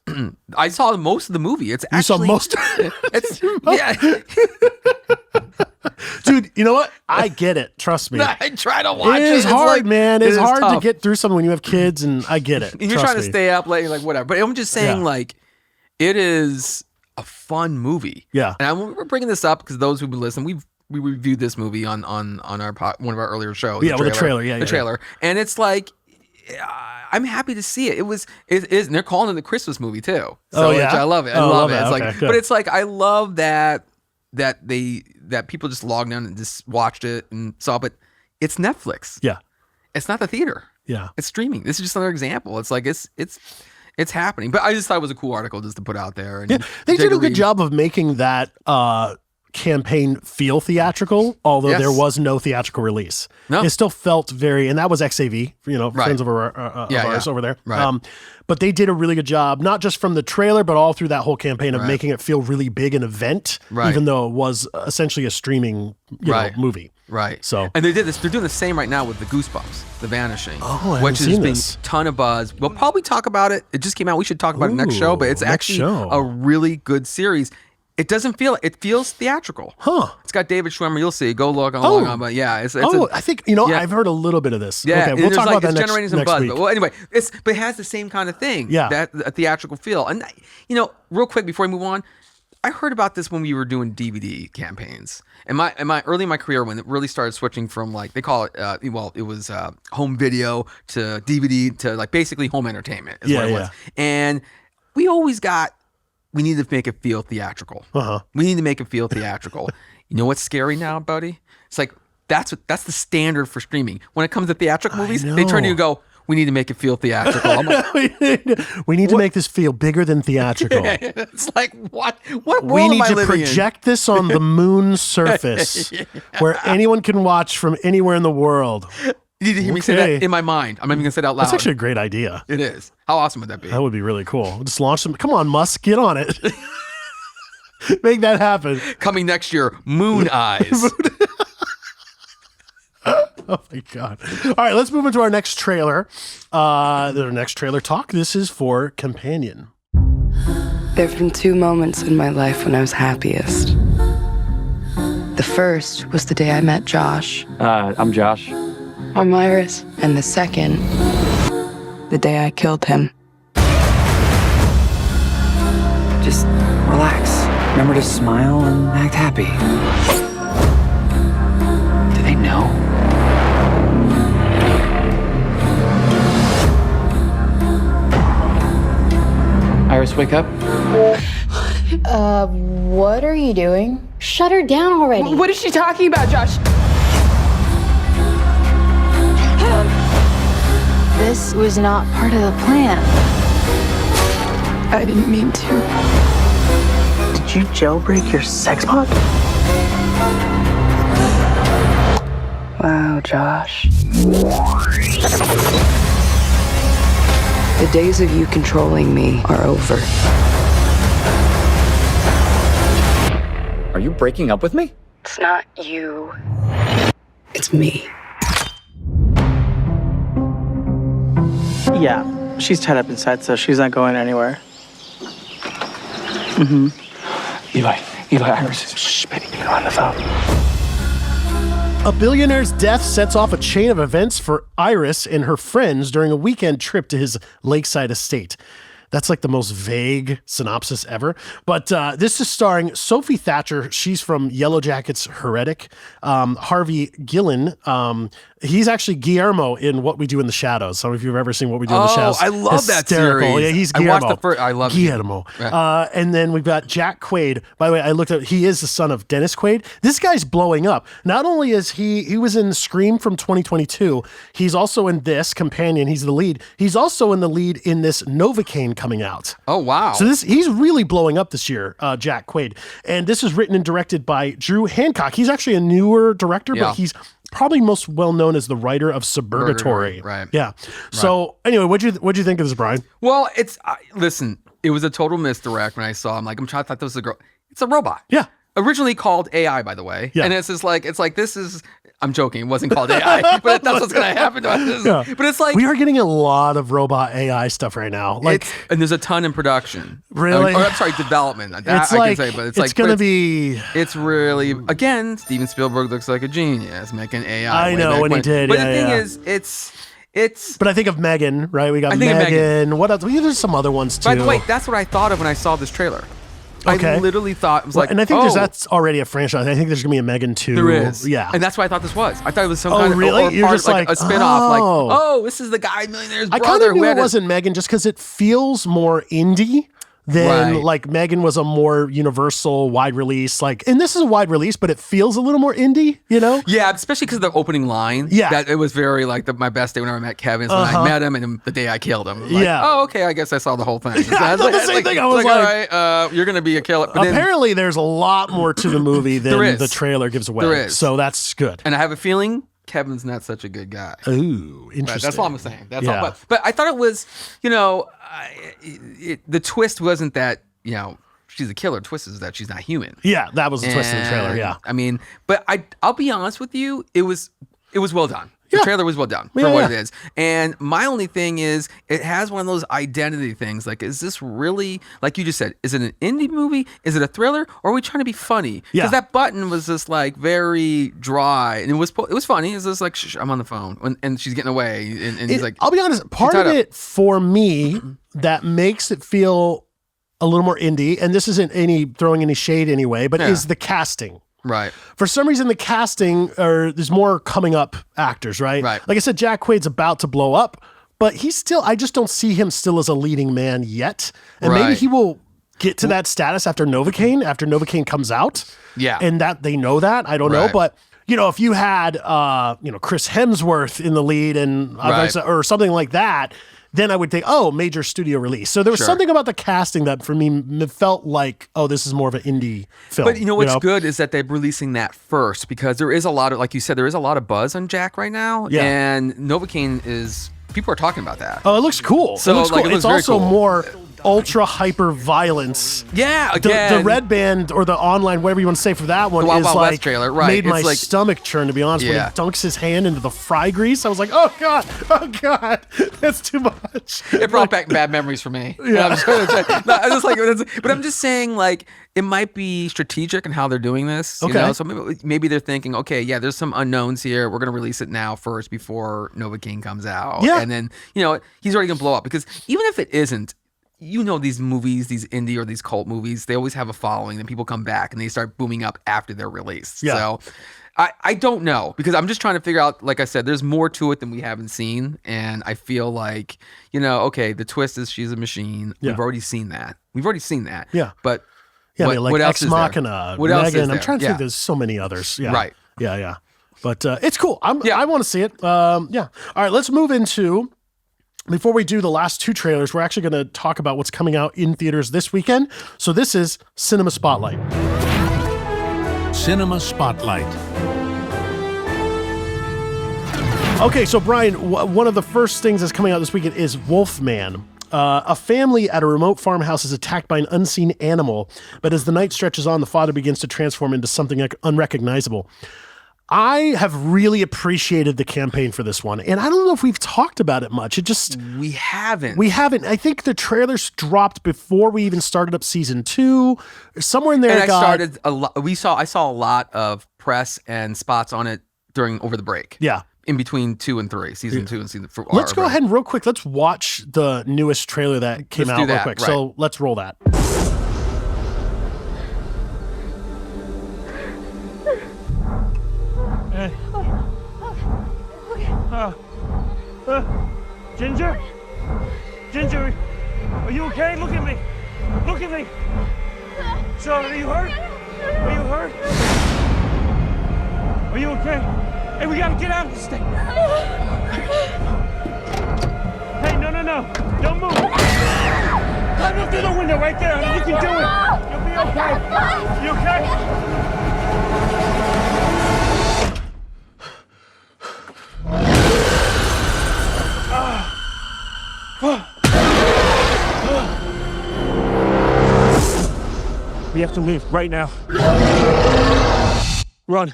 I saw most of the movie. It's actually. You saw most. It's yeah. Dude, you know what? I get it. Trust me. I try to watch it. It is hard, man. It's hard tough to get through something when you have kids, and I get it. And you're trying to stay up late, like whatever. But I'm just saying, like, it is a fun movie. Yeah. And we're bringing this up because those who've been listening, we reviewed this movie on one of our earlier shows. Yeah, with the trailer. Yeah, the trailer. And it's like, I'm happy to see it. It is, and they're calling it the Christmas movie too. So which I love it. I love it. It's like, but it's like I love that people just logged on and just watched it and saw. But it's Netflix. Yeah, it's not the theater. Yeah, it's streaming. This is just another example. It's like it's happening. But I just thought it was a cool article just to put out there. And they did a good job of making that campaign feel theatrical, although there was no theatrical release. No. It still felt very, and that was XAV, friends of ours over there. Right. But they did a really good job, not just from the trailer, but all through that whole campaign of making it feel really big an event, even though it was essentially a streaming movie. Right. So, and they did this. They're doing the same right now with the Goosebumps, The Vanishing, which has been a ton of buzz. We'll probably talk about it. It just came out. We should talk about it next show. But it's actually a really good series. It doesn't feel. It feels theatrical. Huh. It's got David Schwimmer. You'll see. Go log on. But yeah, it's I think I've heard a little bit of this. Yeah, okay, we'll talk about that it's generating some next buzz. week. But anyway, but it has the same kind of thing. Yeah, that a theatrical feel. And real quick before we move on, I heard about this when we were doing DVD campaigns. And early in my career, when it really started switching from like they call it, it was home video to DVD to like basically home entertainment is what it was. And we always got. We need to make it feel theatrical. We need to make it feel theatrical. You know what's scary now, buddy? It's like that's the standard for streaming. When it comes to theatrical movies, they turn to you and go, "We need to make it feel theatrical." I'm like, we need to make this feel bigger than theatrical. It's like what world we need am I to living project this on the moon's surface, where anyone can watch from anywhere in the world. You need to hear me say that in my mind. I'm not even going to say it out loud. That's actually a great idea. It is. How awesome would that be? That would be really cool. Just launch them. Come on, Musk, get on it. Make that happen. Coming next year, Moon Eyes. Oh my God. All right, let's move into our next trailer. The next trailer talk. This is for Companion. There have been 2 moments in my life when I was happiest. The first was the day I met Josh. I'm Josh. I'm Iris. And the second, the day I killed him. Just relax. Remember to smile and act happy. Do they know? Iris, wake up. What are you doing? Shut her down already. What is she talking about, Josh? This was not part of the plan. I didn't mean to. Did you jailbreak your sex bot? Wow, Josh. The days of you controlling me are over. Are you breaking up with me? It's not you. It's me. Yeah, she's tied up inside, so she's not going anywhere. Mm-hmm. Eli, Iris. Shh, baby, you're on the phone. A billionaire's death sets off a chain of events for Iris and her friends during a weekend trip to his lakeside estate. That's like the most vague synopsis ever. But this is starring Sophie Thatcher. She's from Yellow Jackets' Heretic. Harvey Gillen. He's actually Guillermo in What We Do in the Shadows. Some of you have ever seen What We Do in the Shadows. I love that Hysterical. series. Yeah, he's Guillermo. I watched the first. I love Guillermo. Yeah. And then we've got Jack Quaid. By the way, I looked up. He is the son of Dennis Quaid. This guy's blowing up. Not only is he was in Scream from 2022. He's also in this Companion. He's the lead. He's also in the lead in this Novocaine coming out. Oh wow! So he's really blowing up this year, Jack Quaid. And this is written and directed by Drew Hancock. He's actually a newer director, but he's probably most well known as the writer of Suburgatory. Right. Yeah. So anyway, what'd you think of this, Brian? Well, listen, it was a total misdirect when I saw him. Like, I thought this was a girl. It's a robot. Yeah. Originally called AI, by the way. Yeah. And it's like this is. I'm joking. It wasn't called AI, but that's what's going to happen to us. Yeah. But it's like we are getting a lot of robot AI stuff right now. And there's a ton in production. Really? I'm sorry, development. That It's I can say, but it's going to be. It's really again. Steven Spielberg looks like a genius making AI. I know when he did. But the thing is, it's. But I think of Megan, right? We got Megan. What else? There's some other ones too. By the way, that's what I thought of when I saw this trailer. Okay. I literally thought it was like, and I think that's already a franchise. I think there's gonna be a Megan 2. There is, yeah, and that's what I thought this was. I thought it was some kind of really? or You're part, just like a spinoff. Like, this is the guy millionaire's brother. I kind of knew who it wasn't Megan just because it feels more indie than like Megan was a more universal wide release. And this is a wide release, but it feels a little more indie, you know? Yeah, especially because of the opening line. Yeah, that it was very like my best day when I met Kevin. When I met him, and the day I killed him. Like, oh, okay, I guess I saw the whole thing. Yeah, I thought the same thing. I was like, all right, you're gonna be a killer. But apparently, there's a lot more to the movie than the trailer gives away. There is. So that's good. And I have a feeling Kevin's not such a good guy. Ooh, interesting. But that's all I'm saying. That's all. But I thought it was, the twist wasn't that, she's a killer. Twist is that she's not human. Yeah, that was the twist in the trailer. Yeah, I mean, but I'll be honest with you, it was well done. The trailer was well done for what it is. And my only thing is, it has one of those identity things. Like, is this really, like you just said, is it an indie movie? Is it a thriller? Or are we trying to be funny? Because that button was just like very dry, and it was funny. It's just like, shh, I'm on the phone, and she's getting away, and he's like, I'll be honest. Part of it for me that makes it feel a little more indie, and this isn't throwing any shade anyway, but is the casting. Right. For some reason, the casting, there's more coming up actors, right? Right. Like I said, Jack Quaid's about to blow up, but I just don't see him still as a leading man yet. And maybe he will get to that status after Novocaine comes out. Yeah. And that they know that. I don't know. But, if you had, Chris Hemsworth in the lead or something like that, then I would think, major studio release. So there was something about the casting that for me felt like, this is more of an indie film. But what's good is that they're releasing that first, because there is a lot of, like you said, there is a lot of buzz on Jack right now. Yeah. And Novocaine people are talking about that. Oh, it looks cool. So it looks cool. It it's also more ultra hyper violence. Yeah, The again. red band or the online, whatever you want to say for that one, The Wild is Wild like West trailer, right. made my It's like- stomach churn, to be honest. When Yeah. he dunks his hand into the fry grease, I was like, oh god, that's too much. It brought back bad memories for me. Yeah. But I'm just saying, like, it might be strategic in how they're doing this. You Okay. know? So maybe they're thinking, okay, yeah, there's some unknowns here. We're going to release it now first before Nova King comes out. Yeah. And then, he's already going to blow up. Because even if it isn't, these movies, these indie or these cult movies, they always have a following. And people come back and they start booming up after they're released. Yeah. So I don't know, because I'm just trying to figure out, like I said, there's more to it than we haven't seen. And I feel like, okay, the twist is she's a machine. Yeah. We've already seen that. Yeah. But Yeah, what, like what else Ex is there? Machina, What else is Megan. I'm there? trying to think. Yeah. There's so many others. Yeah. Right. Yeah. But it's cool. I want to see it. Yeah. All right. Let's move into. Before we do the last two trailers, we're actually going to talk about what's coming out in theaters this weekend. So this is Cinema Spotlight. Cinema Spotlight. Okay, so Brian, one of the first things that's coming out this weekend is Wolfman. A family at a remote farmhouse is attacked by an unseen animal, but as the night stretches on, the father begins to transform into something unrecognizable. I have really appreciated the campaign for this one, and I don't know if we've talked about it much. We haven't. I think the trailers dropped before we even started up season 2. Somewhere in there, And I saw a lot of press and spots on it over the break. Yeah. In between 2 and 3, season 2 and season 4. Let's go ahead and real quick, let's watch the newest trailer that came out real quick. Right. So let's roll that. Ginger? Ginger, are you okay? Look at me. Look at me. Charlotte, are you hurt? Are you hurt? Are you okay? Hey, we gotta get out of this thing. Hey, no. Don't move. Climb up through the window right there. You can do it. You'll be okay. You okay? We have to leave right now. Run.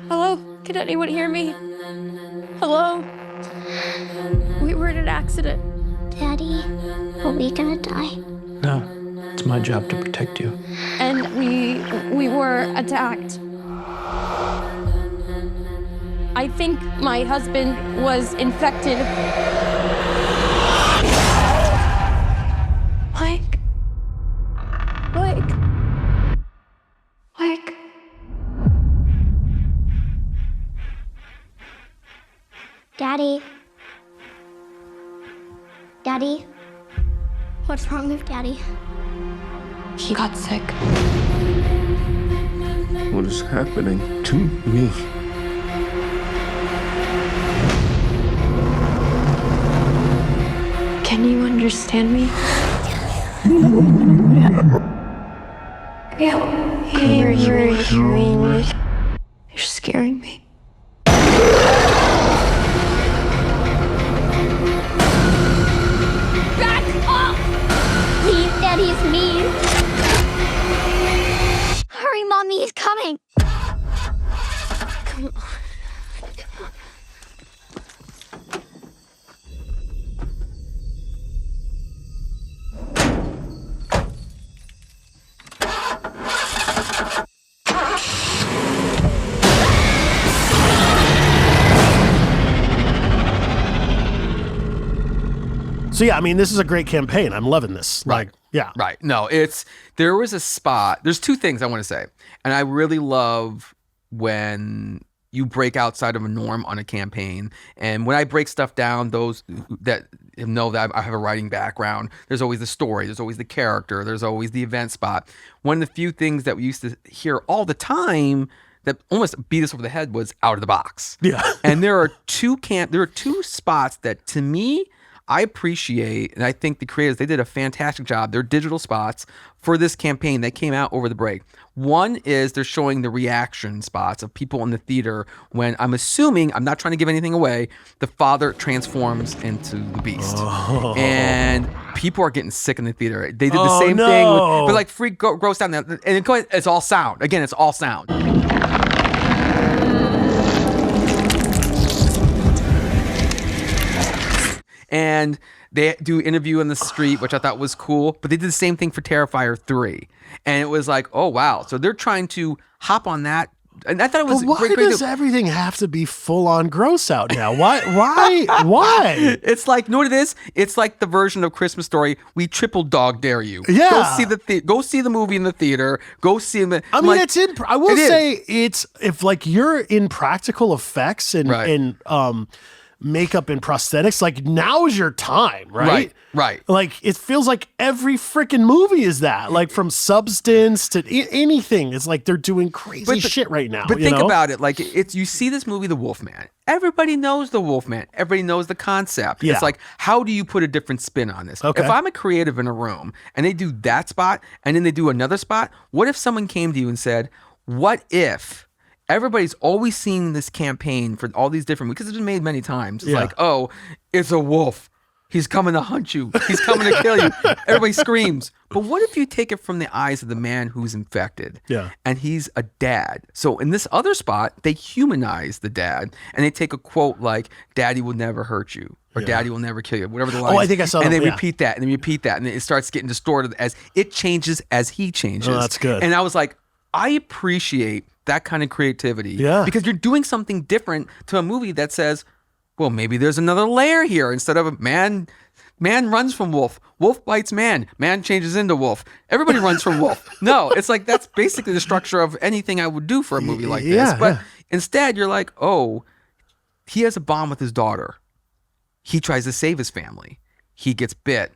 Hello? Can anyone hear me? Hello? We were in an accident. Daddy, are we gonna die? No, it's my job to protect you. And we were attacked. I think my husband was infected. Mike. Daddy? Daddy? What's wrong with Daddy? He got sick. What is happening to me? Can you understand me? You're hearing me. You're scaring me. Back off! Please, Daddy's mean. Hurry, Mommy is coming. Come on. So yeah, I mean, this is a great campaign. I'm loving this. Right. Right. No, there was a spot. There's two things I want to say. And I really love when you break outside of a norm on a campaign. And when I break stuff down, those that know that I have a writing background, there's always the story, there's always the character, there's always the event spot. One of the few things that we used to hear all the time that almost beat us over the head was out of the box. Yeah. And there are two spots that, to me, I appreciate, and I think the creators, they did a fantastic job. Their digital spots for this campaign that came out over the break. One is they're showing the reaction spots of people in the theater when, I'm assuming, I'm not trying to give anything away, the father transforms into the beast. Oh. And people are getting sick in the theater. They did the same thing with, but like freak gross down. And it's all sound. Again, it's all sound. And they do interview in the street, which I thought was cool. But they did the same thing for Terrifier 3. And it was like, oh, wow. So they're trying to hop on that. And I thought it was why does everything have to be full on gross out now? Why? It's like, you know what it is? It's like the version of Christmas Story. We triple dog dare you. Yeah. Go see the movie in the theater. Go see them. I mean, I will say it's if like you're in practical effects and makeup and prosthetics, like now is your time, right? Right. Like it feels like every freaking movie is that, like from Substance to anything. It's like they're doing crazy shit right now. But think about it, like you see this movie, The Wolfman. Everybody knows The Wolfman. Everybody knows the concept. Yeah. It's like, how do you put a different spin on this? Okay. If I'm a creative in a room and they do that spot and then they do another spot, what if someone came to you and said, what if everybody's always seen this campaign for all these different, because it's been made many times. It's like, oh, it's a wolf. He's coming to hunt you. He's coming to kill you. Everybody screams. But what if you take it from the eyes of the man who's infected? Yeah. And he's a dad. So in this other spot, they humanize the dad and they take a quote like, Daddy will never hurt you. Or Daddy will never kill you. Whatever the line is. I think I saw and that. they repeat that and they repeat that. And it starts getting distorted as it changes as he changes. Oh, that's good. And I was like, I appreciate that kind of creativity. Yeah. Because you're doing something different to a movie that says, well, maybe there's another layer here. Instead of a man runs from wolf bites man changes into wolf, everybody runs from wolf. No, it's like that's basically the structure of anything I would do for a movie like this. But instead you're like, oh, he has a bond with his daughter, he tries to save his family, he gets bit.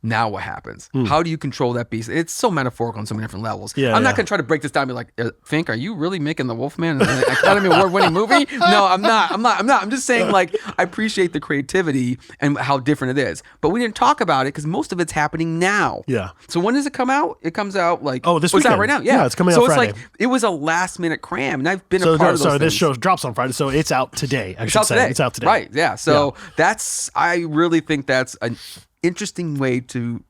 Now what happens? How do you control that beast? It's so metaphorical on so many different levels. I'm not going to try to break this down and be like, Fink, are you really making The Wolfman an Academy Award-winning movie? No, I'm not. I'm just saying, like, I appreciate the creativity and how different it is. But we didn't talk about it because most of it's happening now. Yeah. So when does it come out? It comes out like... Oh, this weekend. It's out right now. Yeah, it's coming out Friday. So it's like, it was a last-minute cram, and I've been a part of those things. This show drops on Friday, so it's out today, It's out today. Right, yeah. So I really think that's an interesting way to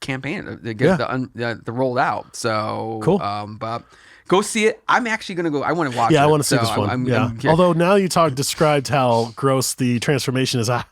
campaign it, to get the rolled out. So cool. But go see it. I'm actually gonna go. I want to watch it. Yeah, I want to see this one. Although now you described how gross the transformation is. I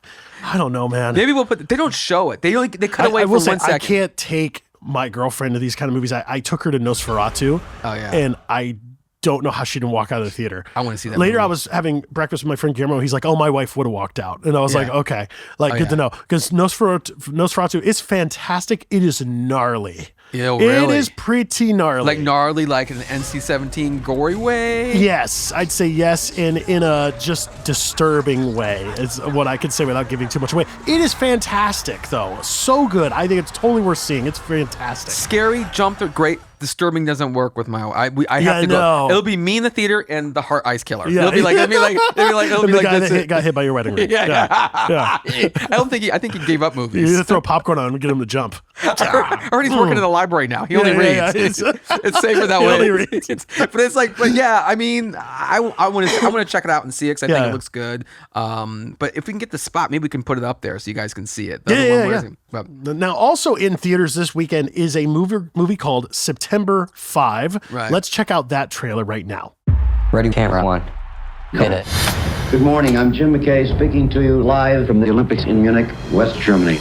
don't know, man. Maybe we'll put. They don't show it. They cut away for 1 second. I can't take my girlfriend to these kind of movies. I took her to Nosferatu. Oh yeah. And I don't know how she didn't walk out of the theater. I want to see that. Later, movie. I was having breakfast with my friend Guillermo. He's like, "Oh, my wife would have walked out," and I was like, "Okay, good to know." Because Nosferatu is fantastic. It is gnarly. Yeah, really? It is pretty gnarly. Like gnarly, like in an NC-17 gory way? Yes, I'd say yes, in a just disturbing way is what I could say without giving too much away. It is fantastic, though. So good. I think it's totally worth seeing. It's fantastic. Scary, jump through, great. Disturbing doesn't work with my. I have to go. No. It'll be me in the theater and the Heart Ice Killer. Yeah. It'll be like the guy that got hit by your wedding ring. Yeah. I think he gave up movies. You need to throw popcorn on him and get him to jump. I heard he's working in the library now. He only reads. It's safer that way. Only reads. But it's like, I mean, I want to check it out and see it because I think it looks good. But if we can get the spot, maybe we can put it up there so you guys can see it. Now, also in theaters this weekend is a movie called September 5. Right. Let's check out that trailer right now. Ready, camera one. Hit it. Good morning. I'm Jim McKay speaking to you live from the Olympics in Munich, West Germany.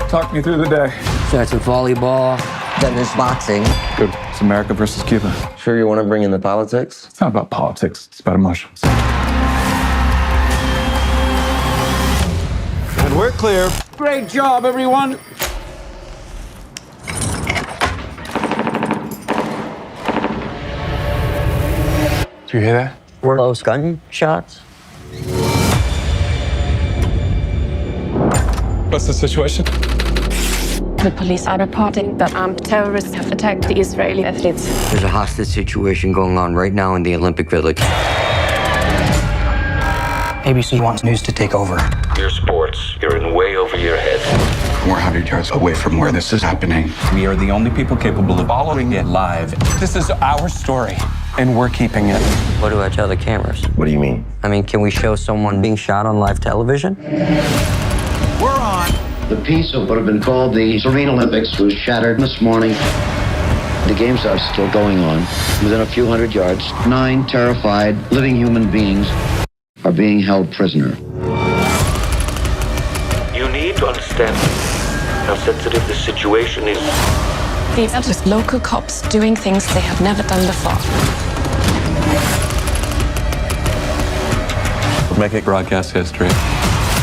Talk me through the day. Starts with volleyball, then there's boxing. Good. It's America versus Cuba. Sure you want to bring in the politics? It's not about politics. It's about emotions. And we're clear. Great job, everyone. Do you hear that? Were those gunshots? What's the situation? The police are reporting that armed terrorists have attacked the Israeli athletes. There's a hostage situation going on right now in the Olympic Village. ABC wants news to take over. Your sports, you're in way over your head. 400 yards away from where this is happening. We are the only people capable of following it live. This is our story, and we're keeping it. What do I tell the cameras? What do you mean? I mean, can we show someone being shot on live television? We're on. The peace of what have been called the Serene Olympics was shattered this morning. The games are still going on. Within a few hundred yards, 9 terrified living human beings are being held prisoner. You need to understand how sensitive this situation is. These are just local cops doing things they have never done before. We'll make it broadcast history.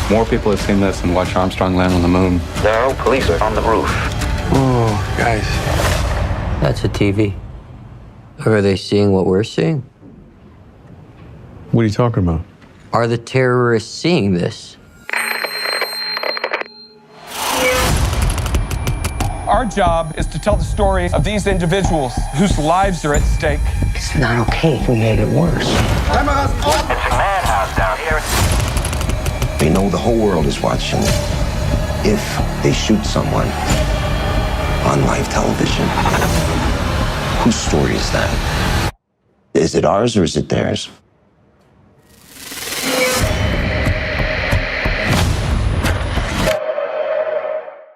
More people have seen this than watch Armstrong land on the moon. Now, police are on the roof. Oh, guys. That's a TV. Are they seeing what we're seeing? What are you talking about? Are the terrorists seeing this? Our job is to tell the story of these individuals whose lives are at stake. It's not okay if we made it worse. It's a madhouse down here. They know the whole world is watching. If they shoot someone on live television, whose story is that? Is it ours or is it theirs?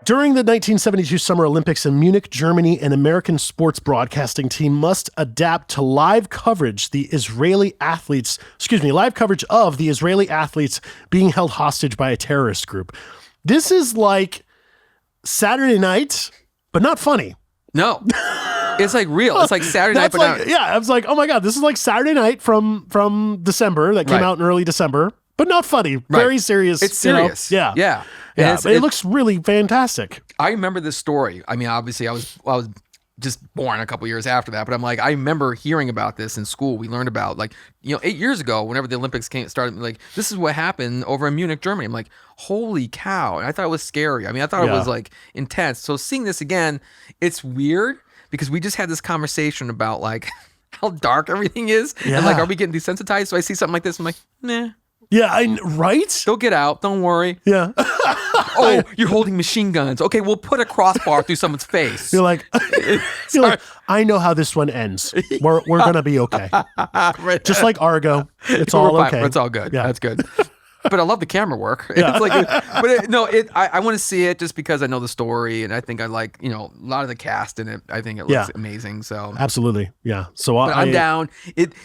During the 1972 Summer Olympics in Munich, Germany, an American sports broadcasting team must adapt to live coverage of the Israeli athletes being held hostage by a terrorist group. This is like Saturday Night, but not funny. No. It's like real. It's like Saturday Night, but not. Yeah, I was like, oh my God, this is like Saturday Night from December that came out in early December, but not funny. Very serious. It's serious. Yeah. Yeah. Yeah, but it looks really fantastic. I remember this story. I mean, obviously, I was just born a couple years after that, but I'm like, I remember hearing about this in school. We learned about 8 years ago, whenever the Olympics started, like, this is what happened over in Munich, Germany. I'm like, holy cow. And I thought it was scary. I mean, I thought it was like intense. So seeing this again, it's weird because we just had this conversation about like how dark everything is. Yeah. And like, are we getting desensitized? So I see something like this. I'm like, nah. Yeah, right? They'll get out. Don't worry. Yeah. Oh, you're holding machine guns. Okay, we'll put a crossbar through someone's face. You're like, I know how this one ends. We're gonna be okay. Just like Argo, it's all okay. It's all good. Yeah. That's good. But I love the camera work. Yeah. It's like, I want to see it just because I know the story, and I think I like, a lot of the cast in it. I think it looks amazing. So absolutely, yeah. So I'm down.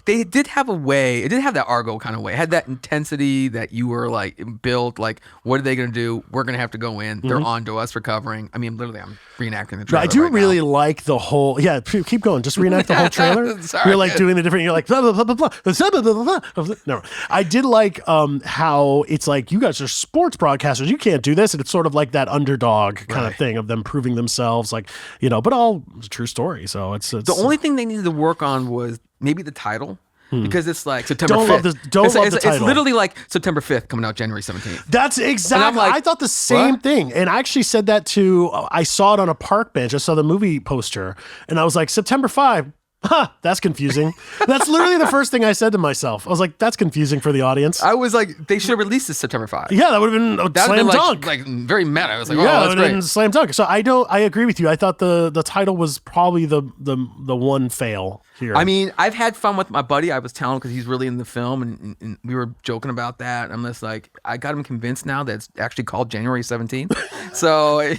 They did have a way. It did have that Argo kind of way. It had that intensity that you were like built. Like, what are they going to do? We're going to have to go in. They're on to us for covering. I mean, literally, I'm reenacting the trailer. I do really like the whole. Yeah, keep going. Just reenact the whole trailer. Sorry. You're like doing the different. You're like blah blah blah blah blah blah blah blah. No, I did like how it's like you guys are sports broadcasters. You can't do this, and it's sort of like that underdog kind of thing of them proving themselves, like but all it's a true story. So it's the only thing they needed to work on was maybe the title. Because it's like September 5th. Love the title. It's literally like September 5th coming out January 17th. That's exactly. I thought the same thing. And I actually said that I saw it on a park bench. I saw the movie poster and I was like, September 5. That's confusing. That's literally the first thing I said to myself. I was like, that's confusing for the audience. I was like, they should have released this September 5. Yeah, that would have been a slam dunk. Like very meta. I was like, that that's great. Been slam dunk. So I agree with you. I thought the title was probably the one fail here. I mean, I've had fun with my buddy. I was telling him because he's really in the film and we were joking about that. I'm just like, I got him convinced now that it's actually called January 17th. So...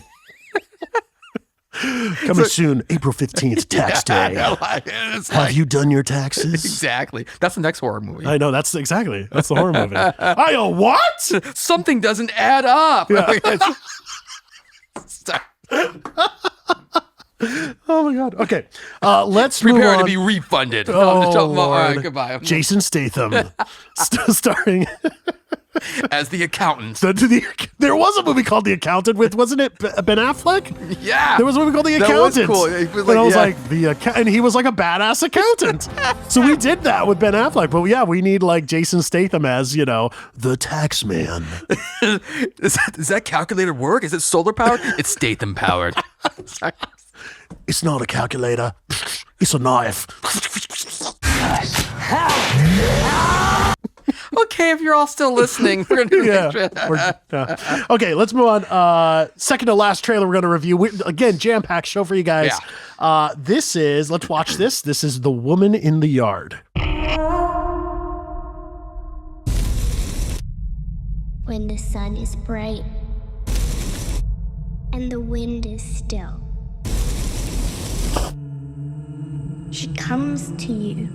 Coming soon, April 15th, tax day. Have you done your taxes? Exactly. That's the next horror movie. I know. That's the horror movie. What? Something doesn't add up. Yeah. Oh my God. Okay. Let's prepare to be refunded. All right, goodbye. Jason Statham starring as the accountant. There was a movie called The Accountant with, wasn't it Ben Affleck? Yeah. There was a movie called The Accountant. That was cool. It was and I was like, and he was like a badass accountant. So we did that with Ben Affleck. But yeah, we need like Jason Statham as, the tax man. Does that calculator work? Is it solar powered? It's Statham powered. Sorry. It's not a calculator. It's a knife. Okay, if you're all still listening, we're gonna do Okay, let's move on. Second to last trailer we're going to review. Again, jam-packed show for you guys. This is, let's watch this. This is The Woman in the Yard. When the sun is bright and the wind is still, she comes to you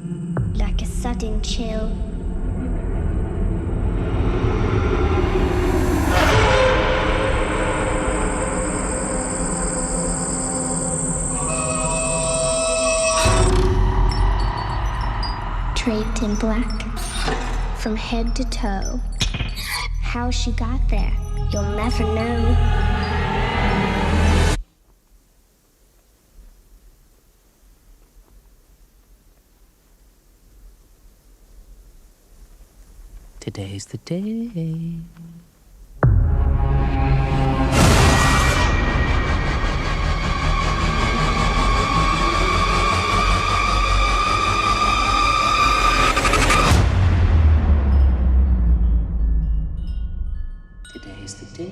like a sudden chill. Draped in black from head to toe. How she got there, you'll never know. Today's the day. Today's the day.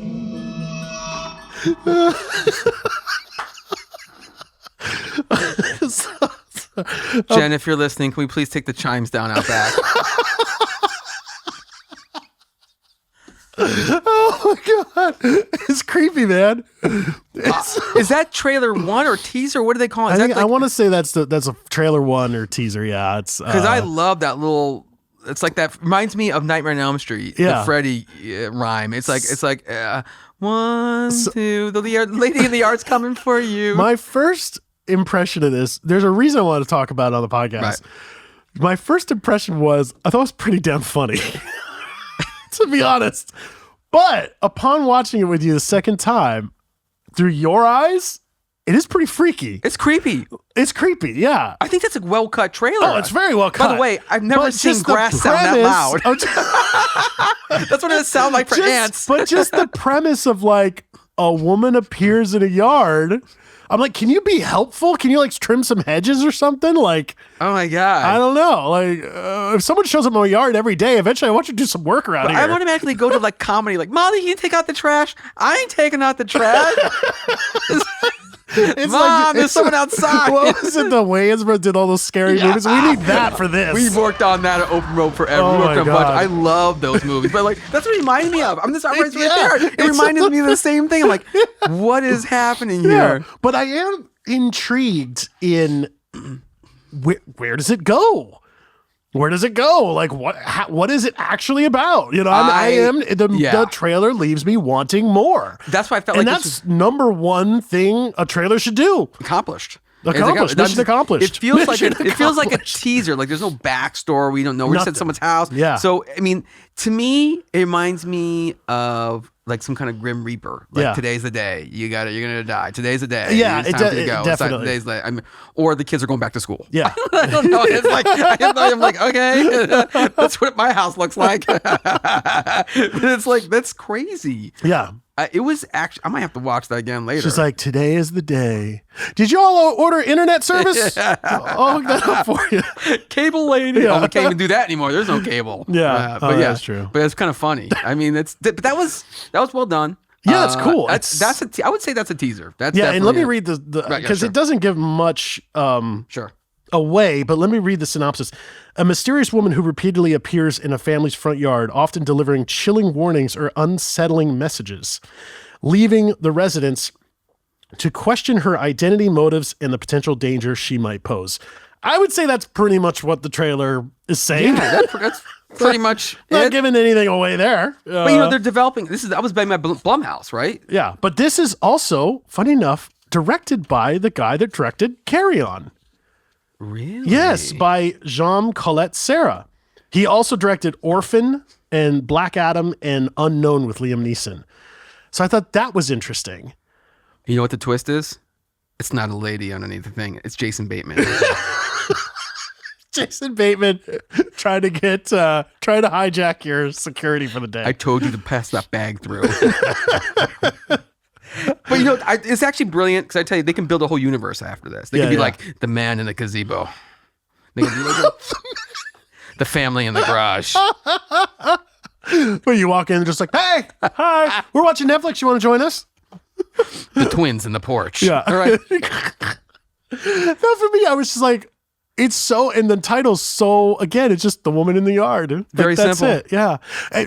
Jen, if you're listening, can we please take the chimes down out back? Oh my God. It's creepy, man. Is that trailer 1 or teaser? What do they call it? I want to say that's a trailer 1 or teaser. Yeah, it's because I love that little. It's like that reminds me of Nightmare on Elm Street. Yeah. The Freddy rhyme. It's like 1, 2. The lady in the yard's coming for you. My first impression of this. There's a reason I want to talk about it on the podcast. Right. My first impression was I thought it was pretty damn funny. To be honest. But upon watching it with you the second time, through your eyes, it is pretty freaky. It's creepy. It's creepy, yeah. I think that's a well-cut trailer. Oh, it's very well cut. By the way, I've never seen grass sound that loud. That's what it sounds like for ants. But just the premise of like a woman appears in a yard. I'm like, can you be helpful? Can you like trim some hedges or something? Like, oh my God. I don't know. Like, if someone shows up in my yard every day, eventually I want you to do some work around here. I automatically go to like comedy, like, Molly, can you take out the trash? I ain't taking out the trash. It's Mom, like, there's someone outside. What was it? The Wayans brothers did all those scary movies. We need that for this. We worked on that at Open Road forever. Oh we worked my on God. budget. I love those movies. But like, that's what it reminded me of. I'm just right Yeah, there. It reminded me of the same thing. I'm like, what is happening here? But I am intrigued in where does it go? Where does it go? Like what is it actually about? You know, the trailer leaves me wanting more. That's why I felt and like that's number one thing a trailer should do. Accomplished. Mission accomplished. It feels like a teaser. Like there's no backstory. We don't know. We're just at someone's house. Yeah. So I mean, to me, it reminds me of like some kind of Grim Reaper. Like today's the day. You're gonna die. Today's the day. Yeah, it's time for you to go. definitely. It's like, or the kids are going back to school. Yeah. I don't know. It's like I'm like, okay, that's what my house looks like. But it's like that's crazy. Yeah. It was actually. I might have to watch that again later. She's like, today is the day. Did you all order internet service? I'll look that up for you. Cable lady. Yeah. Oh, we can't even do that anymore. There's no cable. Yeah. But that's true. But it's kind of funny. I mean, but that was well done. Yeah, that's cool. I would say that's a teaser. That's and let me read the because it doesn't give much away, but let me read the synopsis. A mysterious woman who repeatedly appears in a family's front yard, often delivering chilling warnings or unsettling messages, leaving the residents to question her identity, motives, and the potential danger she might pose. I would say that's pretty much what the trailer is saying. Yeah, that's pretty much not giving anything away there. But they're developing. That was by my Blumhouse, right? Yeah, but this is also, funny enough, directed by the guy that directed Carry On. Really? Yes, by Jean Colette Serra. He also directed Orphan and Black Adam and Unknown with Liam Neeson. So I thought that was interesting. You know what the twist is? It's not a lady underneath the thing. It's Jason Bateman. Jason Bateman trying to hijack your security for the day. I told you to pass that bag through. But it's actually brilliant because I tell you, they can build a whole universe after this. They can be like the man in the gazebo. They can be like, the family in the garage. Where you walk in and just like, hey, hi, we're watching Netflix. You want to join us? The twins in the porch. Yeah. All right. No, for me, I was just like, it's so, and the title's so, again, it's just The Woman in the Yard. Like, Very that's simple. It. Yeah.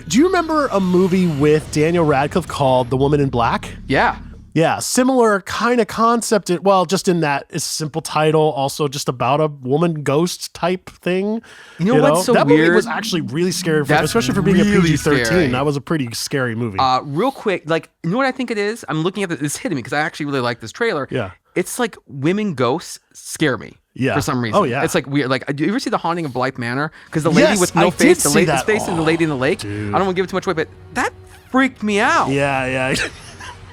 Do you remember a movie with Daniel Radcliffe called The Woman in Black? Yeah. Yeah, similar kind of concept. Well, just in that it's simple title, also just about a woman ghost type thing. You know what's so that weird? movie was actually really scary, especially for being really a PG-13. scary. That was a pretty scary movie. Real quick, like, you know what I think it is? I'm looking at it's hitting me because I actually really like this trailer. Yeah. It's like women ghosts scare me. Yeah. For some reason. Oh, yeah. It's like weird. Like, do you ever see The Haunting of Blythe Manor? Because the lady with no I face, did the see lady that. face and the lady in the lake. Dude. I don't want to give it too much away, but that freaked me out. Yeah.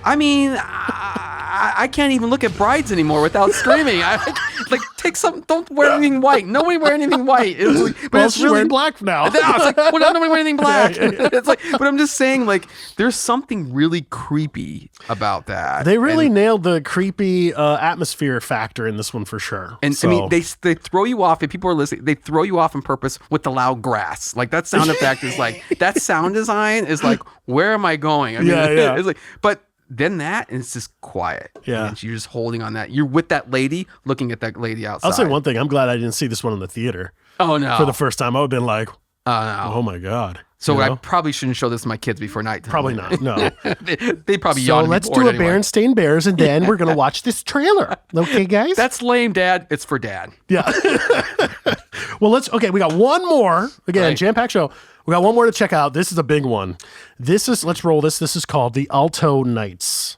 I mean, I can't even look at brides anymore without screaming. Like, take some. Don't wear anything white. Nobody wear anything white. It's like, But it's really black now. No, it's like, well, nobody wear anything black. It's like, but I'm just saying, like, there's something really creepy about that. They really nailed the creepy atmosphere factor in this one for sure. And so. I mean, they throw you off. If people are listening, they throw you off on purpose with the loud grass. Like, that sound effect is like, that sound design is like, where am I going? I mean, Yeah. It's like, but then that, and it's just quiet. Yeah. And you're just holding on that. You're with that lady, looking at that lady outside. I'll say one thing. I'm glad I didn't see this one in the theater. Oh, no. For the first time, I would have been like, no. Oh my God. So I probably shouldn't show this to my kids before night. Probably not. No. they probably So yawn. let's do a anyway. Berenstain Bears, and then we're gonna watch this trailer. Okay, guys. That's lame, Dad. It's for Dad. Yeah. Well, we got one more. Again, Right. jam-packed show. We got one more to check out. This is a big one. Let's roll this. This is called The Alto Knights.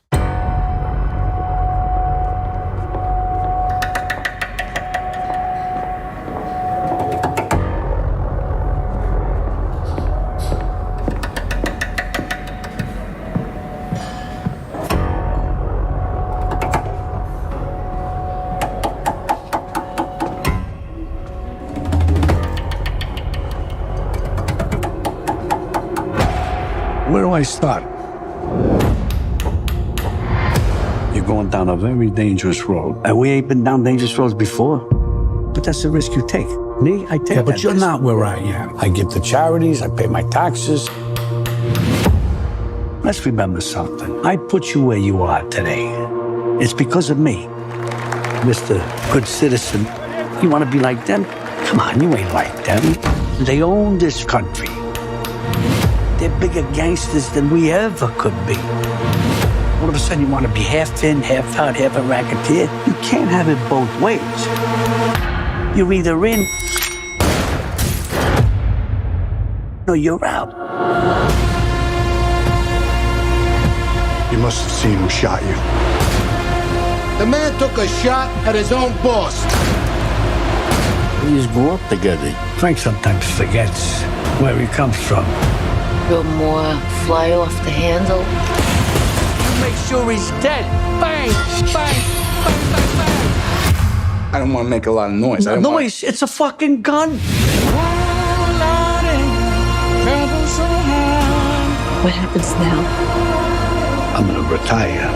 Where do I start? You're going down a very dangerous road. And we ain't been down dangerous roads before. But that's the risk you take. Me, I take Yeah, but that you're risk. not where I am. I give to charities, I pay my taxes. Let's remember something. I put you where you are today. It's because of me. Mr. Good Citizen, you want to be like them? Come on, you ain't like them. They own this country. They're bigger gangsters than we ever could be. All of a sudden, you want to be half in, half out, half a racketeer. You can't have it both ways. You're either in or you're out. You must have seen who shot you. The man took a shot at his own boss. We just grew up together. Frank sometimes forgets where he comes from. You're more fly off the handle. You make sure he's dead. Bang, bang, bang, bang, bang. I don't want to make a lot of noise. I don't Noise, it's a fucking gun. What happens now? I'm gonna retire.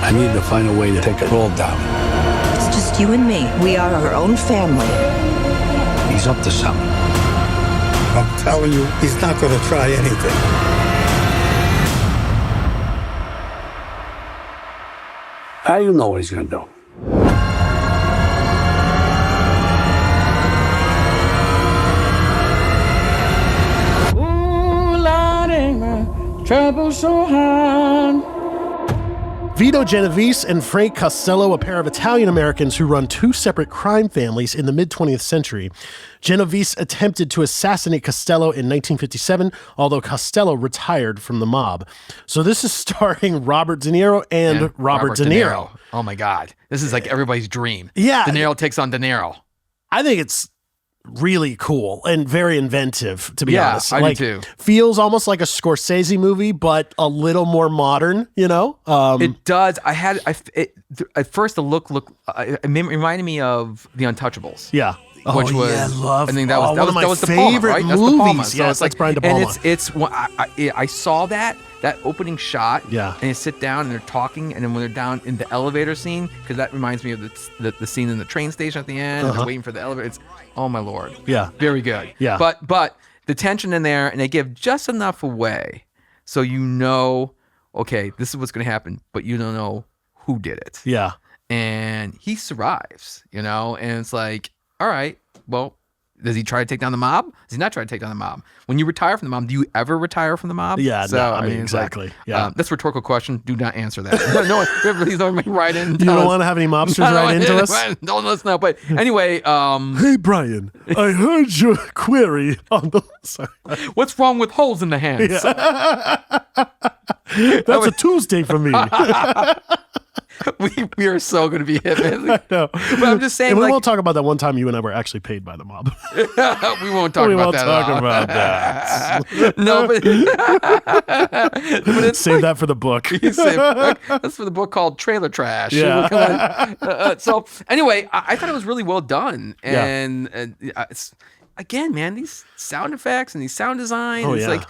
I need to find a way to take it all down. It's just you and me. We are our own family. He's up to something. I'm telling you, he's not going to try anything. How do you know what he's gonna do? Trouble so hard. Vito Genovese and Frank Costello, a pair of Italian-Americans who run two separate crime families in the mid-20th century. Genovese attempted to assassinate Costello in 1957, although Costello retired from the mob. So this is starring Robert De Niro and Robert De Niro. Oh my God. This is like everybody's dream. Yeah. De Niro takes on De Niro. I think it's really cool and very inventive, to be honest. I do too. Feels almost like a Scorsese movie, but a little more modern, you know? It does. At first the look it reminded me of The Untouchables. Yeah. Which was, yeah, love. I think that was one of my De Palma, favorite right? movies. That's De Palma. Yes, that's Brian De Palma. And I saw that that opening shot. Yeah. And they sit down and they're talking, and then when they're down in the elevator scene, because that reminds me of the scene in the train station at the end. And they're waiting for the elevator. It's oh my lord. Yeah. Very good. Yeah. But the tension in there, and they give just enough away, so you know, okay, this is what's going to happen, but you don't know who did it. Yeah. And he survives, and it's like, all right, well, does he try to take down the mob? Does he not try to take down the mob? When you retire from the mob, do you ever retire from the mob? Yeah, so, no, I mean, it's like, exactly. Yeah. That's a rhetorical question. Do not answer that. No, please don't write in. You don't want to have any mobsters write into us? Don't let us know. But anyway. Hey, Brian, I heard your query on the... Sorry. What's wrong with holes in the hands? Yeah. That's a Tuesday for me. We are so going to be hit, man. I know. But I'm just saying, and we won't talk about that one time you and I were actually paid by the mob. We won't talk about that. No, but it's save that for the book. That's for the book called Trailer Trash. Yeah. So anyway, I thought it was really well done, and it's, again, man, these sound effects and these sound design. It's like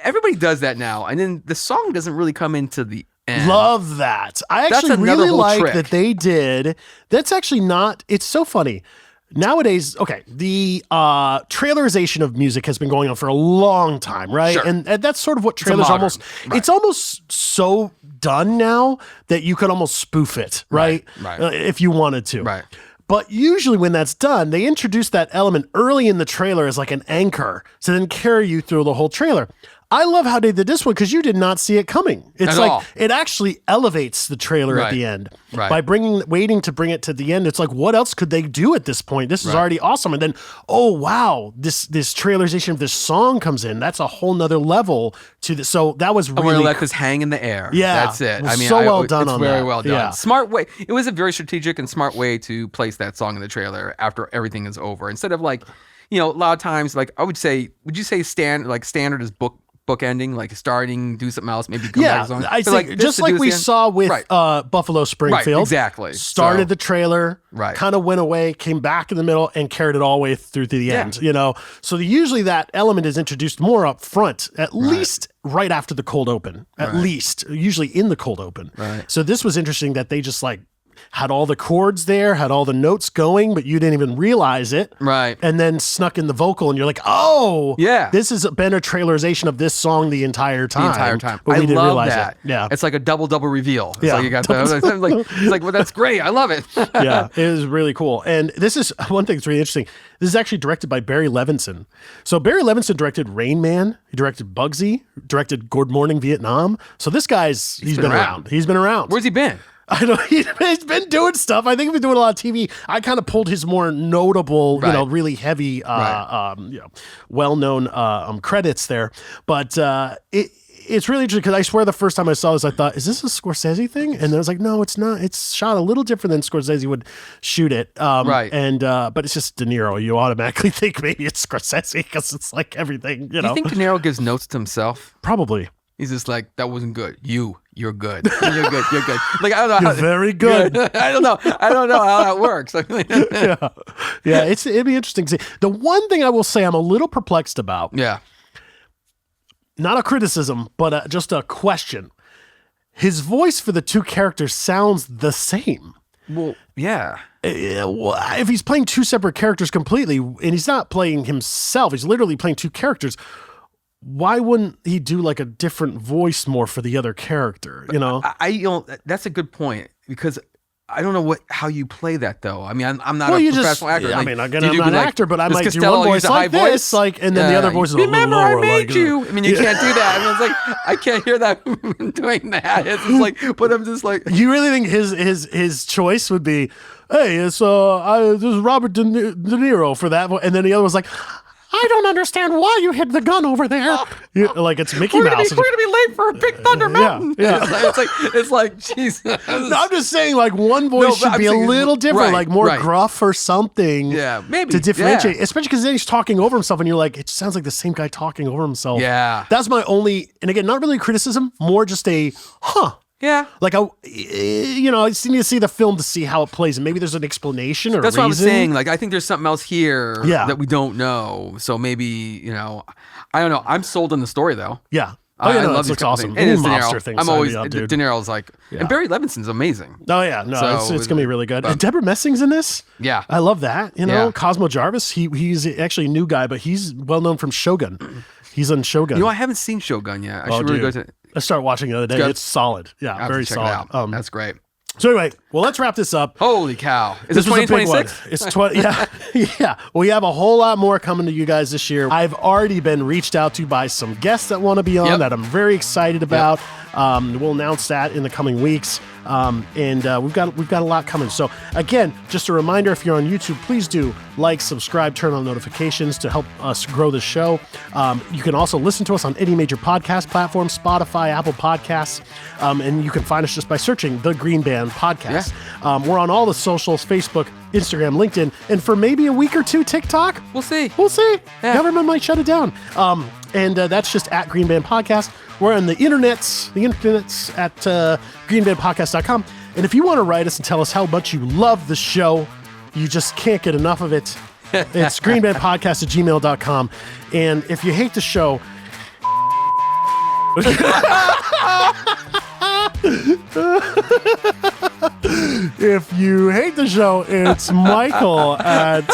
everybody does that now, and then the song doesn't really come into the end. Love that. I actually really like that they did. That's actually not. It's so funny. Nowadays, okay, the trailerization of music has been going on for a long time, right? Sure. And that's sort of what trailers it's almost so done now that you could almost spoof it, right? If you wanted to. Right. But usually when that's done, they introduce that element early in the trailer as like an anchor to then carry you through the whole trailer. I love how they did this one because you did not see it coming. It's like it actually elevates the trailer at the end by waiting to bring it to the end. It's like, what else could they do at this point? This is already awesome. And then, oh wow, this trailerization of this song comes in. That's a whole nother level to this. So that was really. I'm gonna let this hang in the air. Yeah, that's it. I mean, so well done on that. It's very well done. Yeah. Smart way. It was a very strategic and smart way to place that song in the trailer after everything is over. Instead of like, a lot of times, like I would say, would you say standard is book ending, like starting, do something else, maybe come back to something. I think just like we saw with Buffalo Springfield. Exactly. Started the trailer, kind of went away, came back in the middle, and carried it all the way through to the end. So usually that element is introduced more up front, at least right after the cold open. At least, usually in the cold open. Right. So this was interesting that they just like had all the chords there, had all the notes going, but you didn't even realize it. Right. And then snuck in the vocal, and you're like, oh, yeah, this has been a trailerization of this song the entire time. But I we didn't love realize that. it. Yeah. It's like a double reveal. It's yeah. like you got it's like, well, that's great. I love it. Yeah, it is really cool. And this is one thing that's really interesting. This is actually directed by Barry Levinson. So Barry Levinson directed Rain Man. He directed Bugsy, directed Good Morning Vietnam. So this guy's, he's been around. He's been around. Where's he been? I know he's been doing stuff. I think he's been doing a lot of TV. I kind of pulled his more notable, really heavy, well-known credits there. But it's really interesting because I swear the first time I saw this, I thought, is this a Scorsese thing? And I was like, no, it's not. It's shot a little different than Scorsese would shoot it. And but it's just De Niro. You automatically think maybe it's Scorsese because it's like everything. Do you think De Niro gives notes to himself? Probably. He's just like, that wasn't good. You're good. You're good. You're good. Like, I don't know. You're very good. I don't know how that works. Yeah. It'd be interesting to see. The one thing I will say I'm a little perplexed about. Yeah. Not a criticism, but just a question. His voice for the two characters sounds the same. Well, yeah. If he's playing two separate characters completely, and he's not playing himself, he's literally playing two characters. Why wouldn't he do like a different voice more for the other character? That's a good point because I don't know how you play that though. I mean, I'm not a professional actor. Yeah, I'm not an actor, but I might do one voice like this, and then the other voice is a little lower. Remember, I made you. I mean, you can't do that. I mean, it's like I can't hear that doing that. It's just like, but I'm just like. You really think his choice would be, hey, this is Robert De Niro for that, and then the other was like, I don't understand why you hid the gun over there. Like it's Mickey Mouse. We're gonna be late for a Big Thunder Mountain. Yeah. It's like, Jesus. No, I'm just saying, like one voice should be a little different, like more gruff or something. Yeah, maybe to differentiate, especially because then he's talking over himself, and you're like, it sounds like the same guy talking over himself. Yeah, that's my only, and again, not really criticism, more just a Yeah. Like, I just need to see the film to see how it plays. And maybe there's an explanation or That's a reason. What I was saying. Like, I think there's something else here Yeah. that we don't know. So maybe, I don't know. I'm sold on the story, though. Yeah. Oh, yeah, I no, love this these looks couple awesome. things. And Any it's De monster Niro. thing, I'm sign always me up, dude. De Niro's like, and Barry Levinson's amazing. Oh yeah, no, So it's gonna be really good. but- And Deborah Messing's in this. Yeah. I love that. You know, Yeah. Cosmo Jarvis. He's actually a new guy, but he's well known from Shogun. He's on Shogun. You know, I haven't seen Shogun yet. I should really go to. I started watching the other day. good. It's solid. Yeah, I have very to check it solid. out. That's great. So anyway, well, let's wrap this up. Holy cow! Is this was a big one. 2026? It's 20. Yeah, yeah. We have a whole lot more coming to you guys this year. I've already been reached out to by some guests that want to be on that I'm very excited about. We'll announce that in the coming weeks. And we've got a lot coming. So again, just a reminder: if you're on YouTube, please do like, subscribe, turn on notifications to help us grow the show. You can also listen to us on any major podcast platform: Spotify, Apple Podcasts, and you can find us just by searching The Green Band Podcast. We're on all the socials: Facebook, Instagram, LinkedIn, and for maybe a week or two, TikTok. We'll see. We'll see. Yeah. Government might shut it down. And that's just at Green Band Podcast. We're on the internets at greenbandpodcast.com. And if you want to write us and tell us how much you love the show, you just can't get enough of it, it's greenbandpodcast@gmail.com. And if you hate the show, if you hate the show, it's Michael at...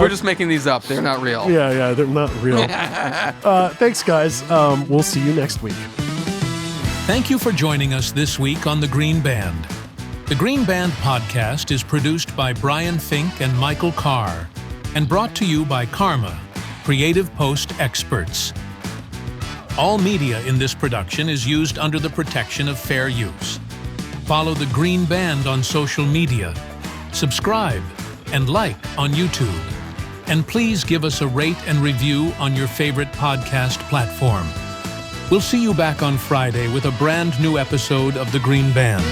We're just making these up. They're not real. Yeah, they're not real. Thanks, guys. We'll see you next week. Thank you for joining us this week on The Green Band. The Green Band podcast is produced by Brian Fink and Michael Carr and brought to you by Karma, Creative Post Experts. All media in this production is used under the protection of fair use. Follow The Green Band on social media, subscribe, and like on YouTube. And please give us a rate and review on your favorite podcast platform. We'll see you back on Friday with a brand new episode of The Green Band.